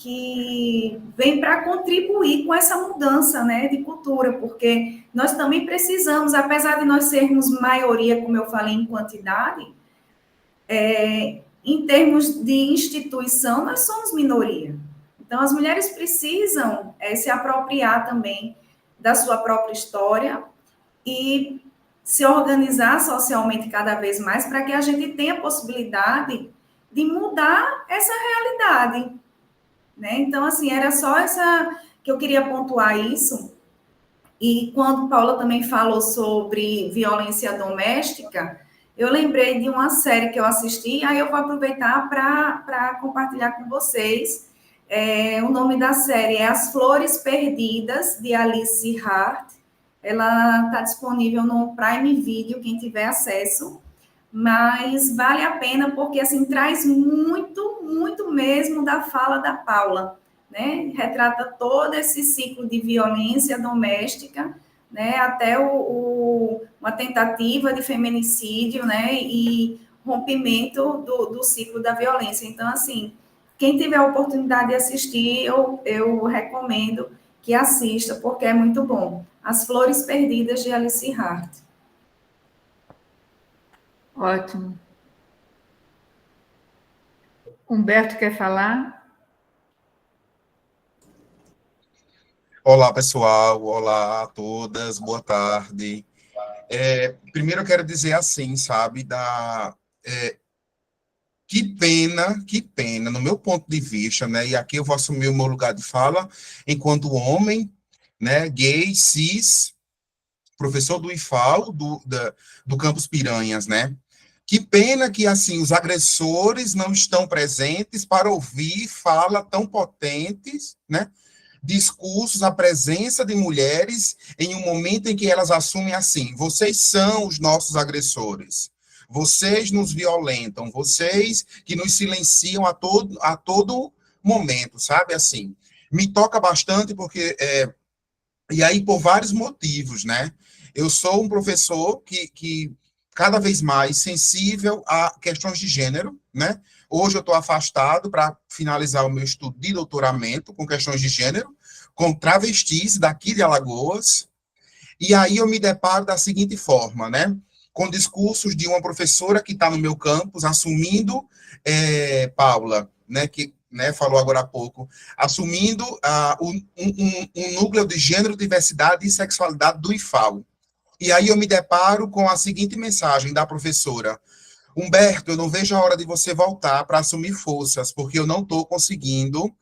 vêm para contribuir com essa mudança, né, de cultura, porque nós também precisamos, apesar de nós sermos maioria, como eu falei, em quantidade, em termos de instituição, nós somos minoria. Então, as mulheres precisam se apropriar também da sua própria história e se organizar socialmente cada vez mais para que a gente tenha a possibilidade de mudar essa realidade, né? Então, assim, era só essa que eu queria pontuar isso. E quando Paula também falou sobre violência doméstica, eu lembrei de uma série que eu assisti, aí eu vou aproveitar para compartilhar com vocês. O nome da série é As Flores Perdidas, de Alice Hart. Ela está disponível no Prime Video, quem tiver acesso, mas vale a pena porque assim traz muito, muito mesmo da fala da Paula, né? Retrata todo esse ciclo de violência doméstica, né? Até uma tentativa de feminicídio, né? E rompimento do ciclo da violência. Então, assim, quem tiver a oportunidade de assistir, eu recomendo que assista, porque é muito bom. As Flores Perdidas, de Alice Hart. Ótimo. Humberto quer falar? Olá, pessoal. Olá a todas. Boa tarde. Primeiro eu quero dizer assim, sabe, que pena, no meu ponto de vista, né, e aqui eu vou assumir o meu lugar de fala enquanto homem, né, gay, cis, professor do IFAL, do Campus Piranhas, né, que pena que, assim, os agressores não estão presentes para ouvir fala tão potentes, né, discursos, a presença de mulheres em um momento em que elas assumem assim, vocês são os nossos agressores, vocês nos violentam, vocês que nos silenciam a todo momento, sabe, assim, me toca bastante porque, e aí por vários motivos, né, eu sou um professor que cada vez mais sensível a questões de gênero, né, hoje eu estou afastado para finalizar o meu estudo de doutoramento com questões de gênero, com travestis daqui de Alagoas, e aí eu me deparo da seguinte forma, né, com discursos de uma professora que está no meu campus, assumindo, Paula, né, que falou agora há pouco, assumindo um núcleo de gênero, diversidade e sexualidade do IFAL. E aí eu me deparo com a seguinte mensagem da professora: Humberto, eu não vejo a hora de você voltar para assumir forças, porque eu não estou conseguindo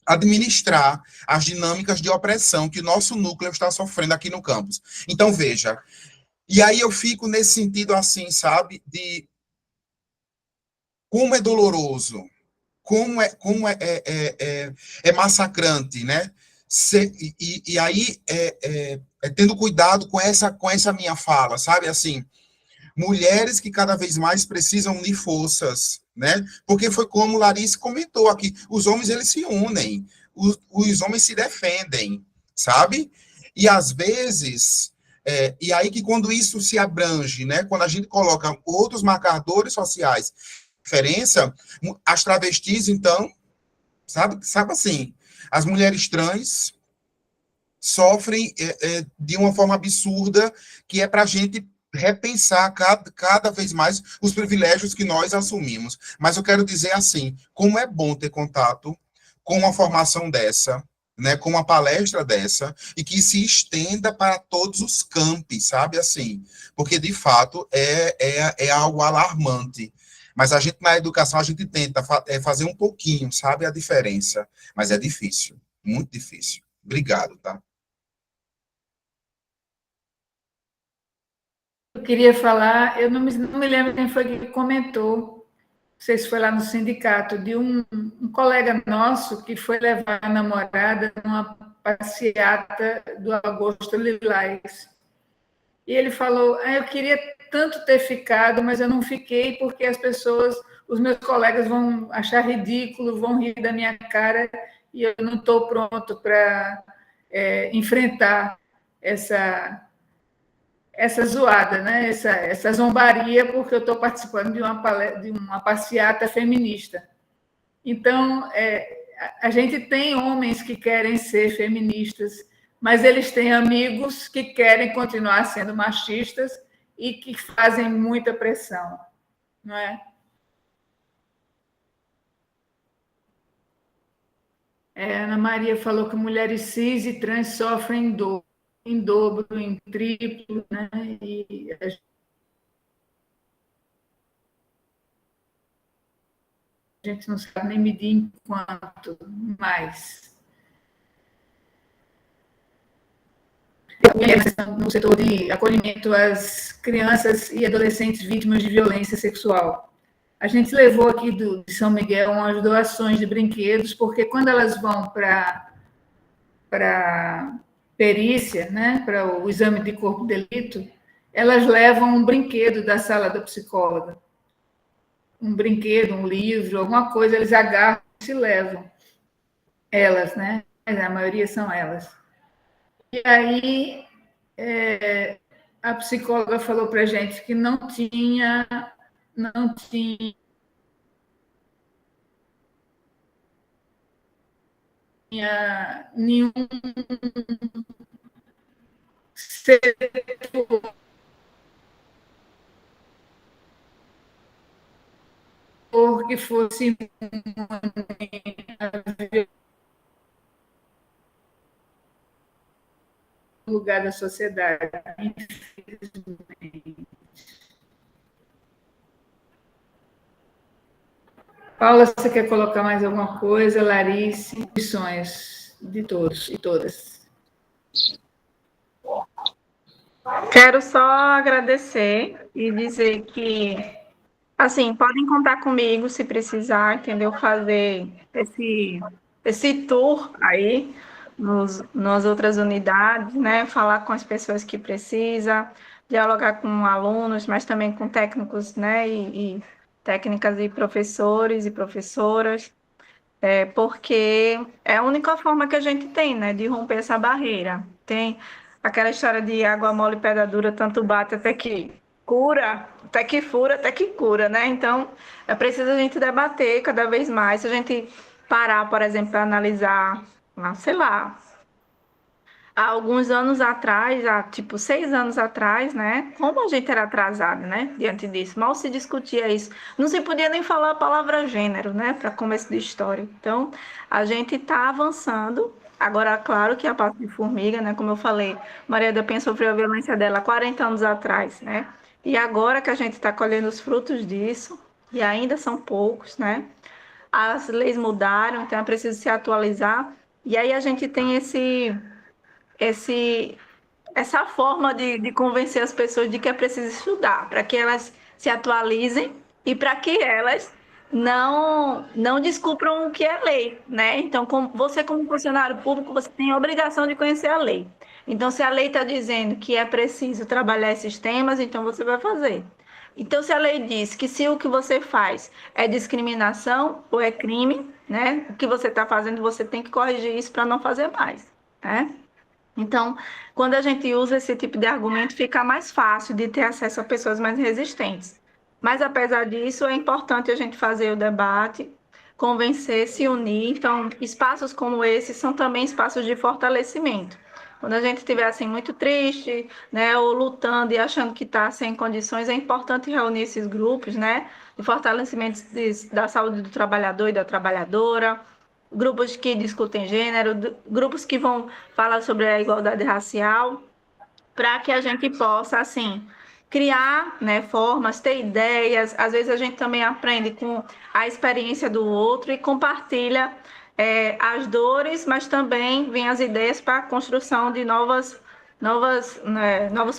administrar as dinâmicas de opressão que o nosso núcleo está sofrendo aqui no campus. Então, veja, e aí eu fico nesse sentido assim, sabe, de como é doloroso, como é massacrante, né? E aí, tendo cuidado com essa minha fala, sabe, assim, mulheres que cada vez mais precisam unir forças, né? Porque foi como Larissa comentou aqui, os homens, eles se unem, os homens se defendem, sabe? E às vezes, e aí que quando isso se abrange, né? Quando a gente coloca outros marcadores sociais, diferença, as travestis, então, sabe assim, as mulheres trans sofrem de uma forma absurda, que é para a gente repensar cada vez mais os privilégios que nós assumimos. Mas eu quero dizer assim, como é bom ter contato com uma formação dessa, né, com uma palestra dessa e que se estenda para todos os campi, sabe, assim, porque de fato é algo alarmante. Mas a gente na educação a gente tenta fazer um pouquinho, sabe, a diferença, mas é difícil, muito difícil. Obrigado, tá? Eu queria falar, eu não me lembro quem foi que comentou, não sei se foi lá no sindicato, de um colega nosso que foi levar a namorada numa passeata do Agosto Lilás. E ele falou, eu queria tanto ter ficado, mas eu não fiquei porque as pessoas, os meus colegas vão achar ridículo, vão rir da minha cara e eu não estou pronto para enfrentar essa zoada, né? essa zombaria, porque eu estou participando de uma passeata feminista. Então, a gente tem homens que querem ser feministas, mas eles têm amigos que querem continuar sendo machistas e que fazem muita pressão, não é? Ana Maria falou que mulheres cis e trans sofrem em dobro, em triplo, né? E a gente não sabe nem medir em quanto mais. No setor de acolhimento às crianças e adolescentes vítimas de violência sexual. A gente levou aqui de São Miguel umas doações de brinquedos, porque quando elas vão para perícia, né, para o exame de corpo de delito, elas levam um brinquedo da sala da psicóloga. Um brinquedo, um livro, alguma coisa, eles agarram e se levam. Elas, né? A maioria são elas. E aí, a psicóloga falou para a gente que não tinha nenhum setor que fosse lugar da sociedade. Paula, você quer colocar mais alguma coisa? Larice, opções de todos e todas. Quero só agradecer e dizer que, assim, podem contar comigo se precisar, entendeu? Fazer esse tour aí nas outras unidades, né? Falar com as pessoas que precisam, dialogar com alunos, mas também com técnicos, né? E técnicas e professores e professoras, porque é a única forma que a gente tem, né? De romper essa barreira. Tem aquela história de água mole e pedra dura, tanto bate até que cura, até que fura, até que cura, né? Então, é preciso a gente debater cada vez mais. Se a gente parar, por exemplo, para analisar, sei lá, há alguns anos atrás, há tipo 6 anos atrás, né? Como a gente era atrasado, né? Diante disso, mal se discutia isso. Não se podia nem falar a palavra gênero, né? Para começo de história. Então, a gente está avançando. Agora, claro que a passo de formiga, né? Como eu falei, Maria da Penha sofreu a violência dela há 40 anos atrás, né? E agora que a gente está colhendo os frutos disso, e ainda são poucos, né? As leis mudaram, então é preciso se atualizar. E aí a gente tem esse, essa forma de convencer as pessoas de que é preciso estudar, para que elas se atualizem e para que elas não descubram o que é lei, né? Então, como funcionário público, você tem a obrigação de conhecer a lei. Então, se a lei está dizendo que é preciso trabalhar esses temas, então você vai fazer. Então, se a lei diz que se o que você faz é discriminação ou é crime, né? O que você está fazendo, você tem que corrigir isso para não fazer mais, né? Então, quando a gente usa esse tipo de argumento, fica mais fácil de ter acesso a pessoas mais resistentes. Mas, apesar disso, é importante a gente fazer o debate, convencer, se unir. Então, espaços como esse são também espaços de fortalecimento. Quando a gente estiver assim muito triste, né, ou lutando e achando que está sem condições, é importante reunir esses grupos, né, de fortalecimento da saúde do trabalhador e da trabalhadora, grupos que discutem gênero, grupos que vão falar sobre a igualdade racial, para que a gente possa, assim, criar, né, formas, ter ideias. Às vezes a gente também aprende com a experiência do outro e compartilha as dores, mas também vem as ideias para a construção de novos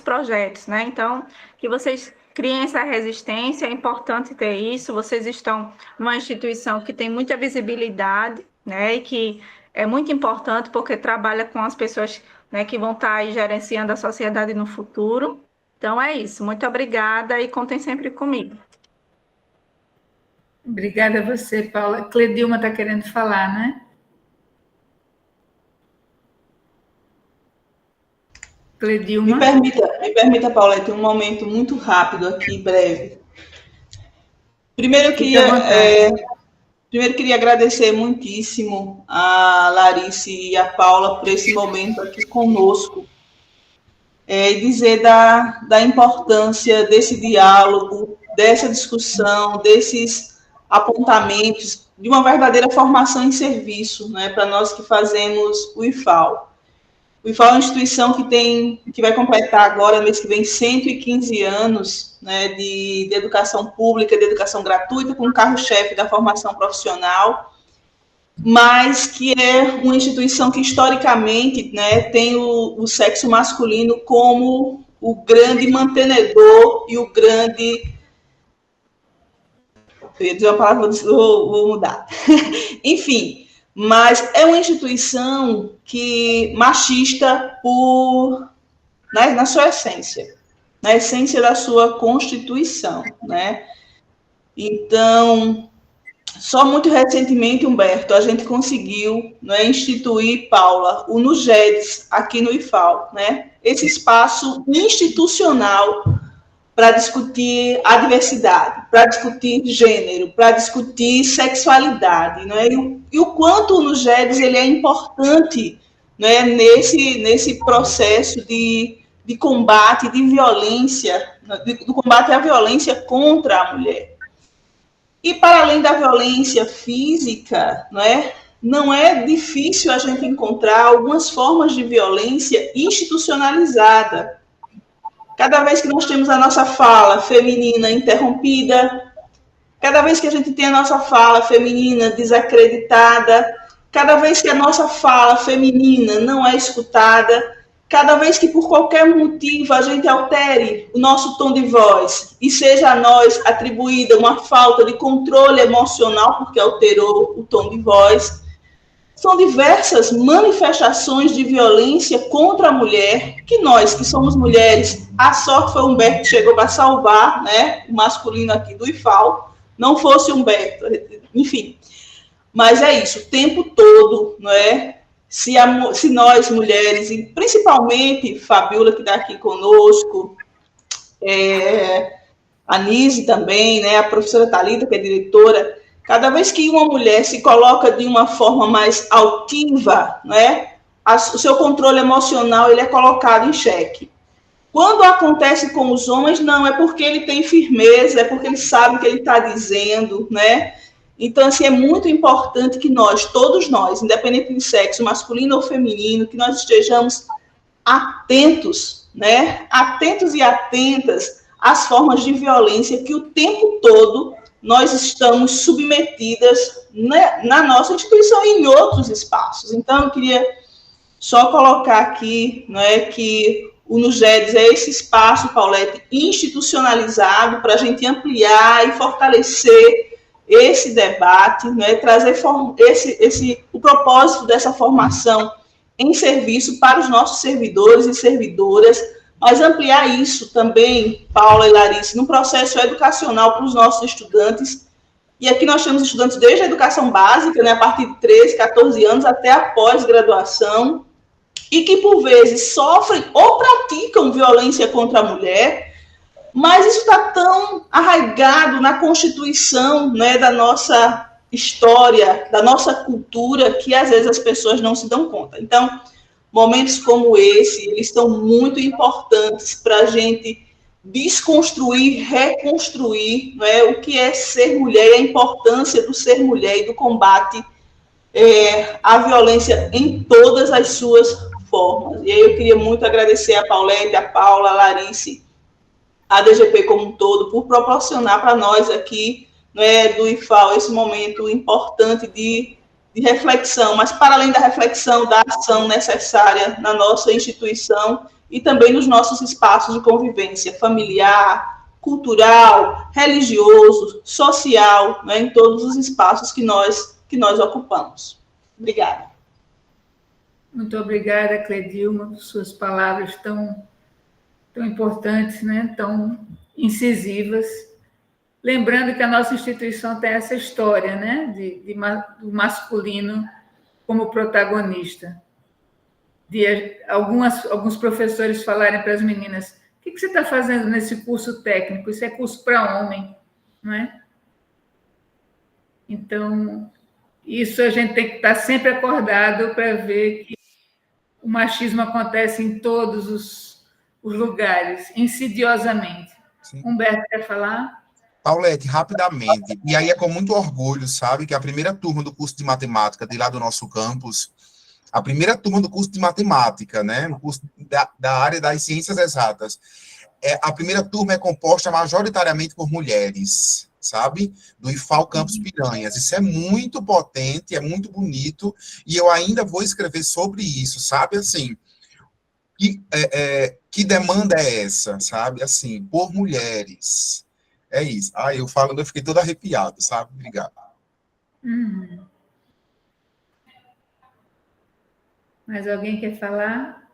projetos, né? Então, que vocês criem essa resistência, é importante ter isso. Vocês estão numa instituição que tem muita visibilidade, né? E que é muito importante porque trabalha com as pessoas, né, que vão estar aí gerenciando a sociedade no futuro. Então é isso. Muito obrigada e contem sempre comigo. Obrigada a você, Paula. Cledilma está querendo falar, né? Cledilma. Me permita, Paulette, um momento muito rápido aqui, breve. Primeiro eu queria agradecer muitíssimo a Larice e a Paula por esse momento aqui conosco, e dizer da importância desse diálogo, dessa discussão, desses apontamentos, de uma verdadeira formação em serviço, né, para nós que fazemos o IFAL. O IFAL é uma instituição que vai completar agora, mês que vem, 115 anos, né, de educação pública, de educação gratuita, com carro-chefe da formação profissional, mas que é uma instituição que, historicamente, né, tem o sexo masculino como o grande mantenedor e o grande... Eu ia dizer uma palavra, vou mudar. Enfim, mas é uma instituição que machista na sua essência, na essência da sua constituição, né? Então, só muito recentemente, Humberto, a gente conseguiu, né, instituir, Paula, o NUGEDS aqui no IFAL, né? Esse espaço institucional para discutir a diversidade, para discutir gênero, para discutir sexualidade, né? E o quanto o NUGEDS ele é importante, né, nesse processo de combate, de violência, do combate à violência contra a mulher. E, para além da violência física, não é difícil a gente encontrar algumas formas de violência institucionalizada. Cada vez que nós temos a nossa fala feminina interrompida, cada vez que a gente tem a nossa fala feminina desacreditada, cada vez que a nossa fala feminina não é escutada, cada vez que por qualquer motivo a gente altere o nosso tom de voz e seja a nós atribuída uma falta de controle emocional porque alterou o tom de voz, são diversas manifestações de violência contra a mulher, que nós, que somos mulheres, a sorte foi o Humberto que chegou para salvar, né, o masculino aqui do IFAL, não fosse o Humberto, enfim. Mas é isso, o tempo todo, não é? Se nós, mulheres, e principalmente Fabiola, que está aqui conosco, a Nise também, né, a professora Thalita, que é diretora, cada vez que uma mulher se coloca de uma forma mais altiva, né, o seu controle emocional ele é colocado em xeque. Quando acontece com os homens, não, é porque ele tem firmeza, é porque ele sabe o que ele está dizendo, né? Então, assim, é muito importante que todos nós, independente de sexo, masculino ou feminino, que nós estejamos atentos, né? Atentos e atentas às formas de violência que o tempo todo nós estamos submetidas, né, na nossa instituição e em outros espaços. Então, eu queria só colocar aqui, né, que o NUGEDS é esse espaço, Paulette, institucionalizado para a gente ampliar e fortalecer esse debate, né, trazer o propósito dessa formação em serviço para os nossos servidores e servidoras, mas ampliar isso também, Paula e Larice, no processo educacional para os nossos estudantes. E aqui nós temos estudantes desde a educação básica, né, a partir de 13, 14 anos, até a pós-graduação, e que, por vezes, sofrem ou praticam violência contra a mulher, mas isso está tão arraigado na constituição, né, da nossa história, da nossa cultura, que às vezes as pessoas não se dão conta. Então, momentos como esse, eles estão muito importantes para a gente desconstruir, reconstruir, né, o que é ser mulher e a importância do ser mulher e do combate a violência em todas as suas formas. E aí eu queria muito agradecer a Paulette, a Paula, a Larice, a DGP como um todo, por proporcionar para nós aqui, né, do IFAL, esse momento importante de reflexão, mas para além da reflexão, da ação necessária na nossa instituição e também nos nossos espaços de convivência familiar, cultural, religioso, social, né, em todos os espaços que nós ocupamos. Obrigada. Muito obrigada, Cledilma, por suas palavras tão importantes, né? Tão incisivas. Lembrando que a nossa instituição tem essa história, né? Do masculino como protagonista. De alguns professores falarem para as meninas: o que você está fazendo nesse curso técnico? Isso é curso para homem, não é? Então, isso a gente tem que estar sempre acordado para ver que o machismo acontece em todos os lugares, insidiosamente. Sim. Humberto, quer falar? Paulette, rapidamente, e aí é com muito orgulho, sabe, que a primeira turma do curso de matemática de lá do nosso campus, a primeira turma do curso de matemática, né, no curso da área das ciências exatas, a primeira turma é composta majoritariamente por mulheres, sabe, do IFAL Campus Piranhas. Isso é muito potente, é muito bonito, e eu ainda vou escrever sobre isso, sabe, assim, que demanda é essa, sabe, assim, por mulheres. É isso. Eu falando, eu fiquei todo arrepiado, sabe? Obrigado. Mais alguém quer falar?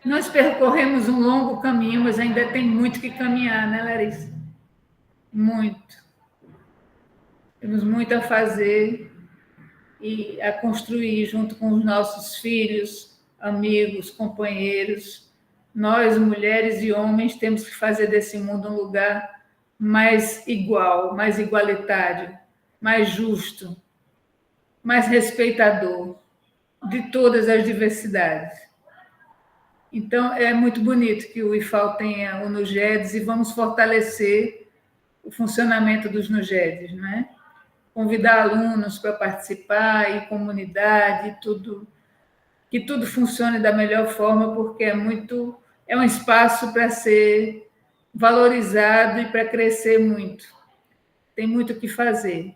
Nós percorremos um longo caminho, mas ainda tem muito que caminhar, né, Larissa? Muito. Temos muito a fazer e a construir junto com os nossos filhos, amigos, companheiros. Nós, mulheres e homens, temos que fazer desse mundo um lugar mais igual, mais igualitário, mais justo, mais respeitador de todas as diversidades. Então, é muito bonito que o IFAL tenha o NUGEDS e vamos fortalecer o funcionamento dos NUGEDs, né? Convidar alunos para participar e comunidade, que tudo funcione da melhor forma, porque é um espaço para ser valorizado e para crescer muito. Tem muito o que fazer.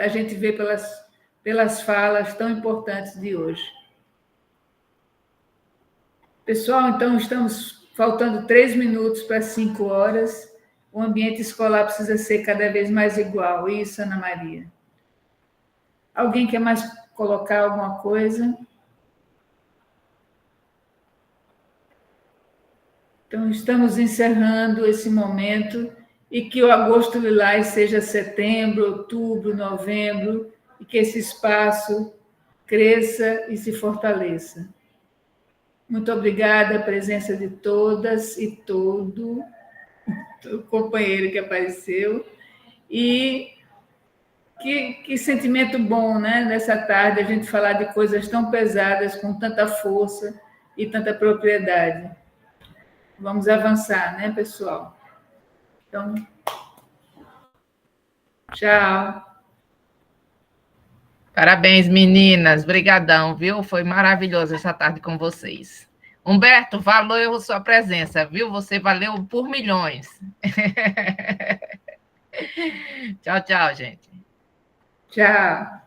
A gente vê pelas falas tão importantes de hoje. Pessoal, então, estamos faltando 3 minutos para 5 horas. O ambiente escolar precisa ser cada vez mais igual. Isso, Ana Maria. Alguém quer mais colocar alguma coisa? Então, estamos encerrando esse momento e que o Agosto Lilás seja setembro, outubro, novembro, e que esse espaço cresça e se fortaleça. Muito obrigada a presença de todas e todo o companheiro que apareceu. E que sentimento bom, né? Nessa tarde, a gente falar de coisas tão pesadas, com tanta força e tanta propriedade. Vamos avançar, né, pessoal? Então, tchau. Parabéns, meninas. Brigadão, viu? Foi maravilhoso essa tarde com vocês. Humberto, valeu sua presença, viu? Você valeu por milhões. Tchau, tchau, gente. Tchau.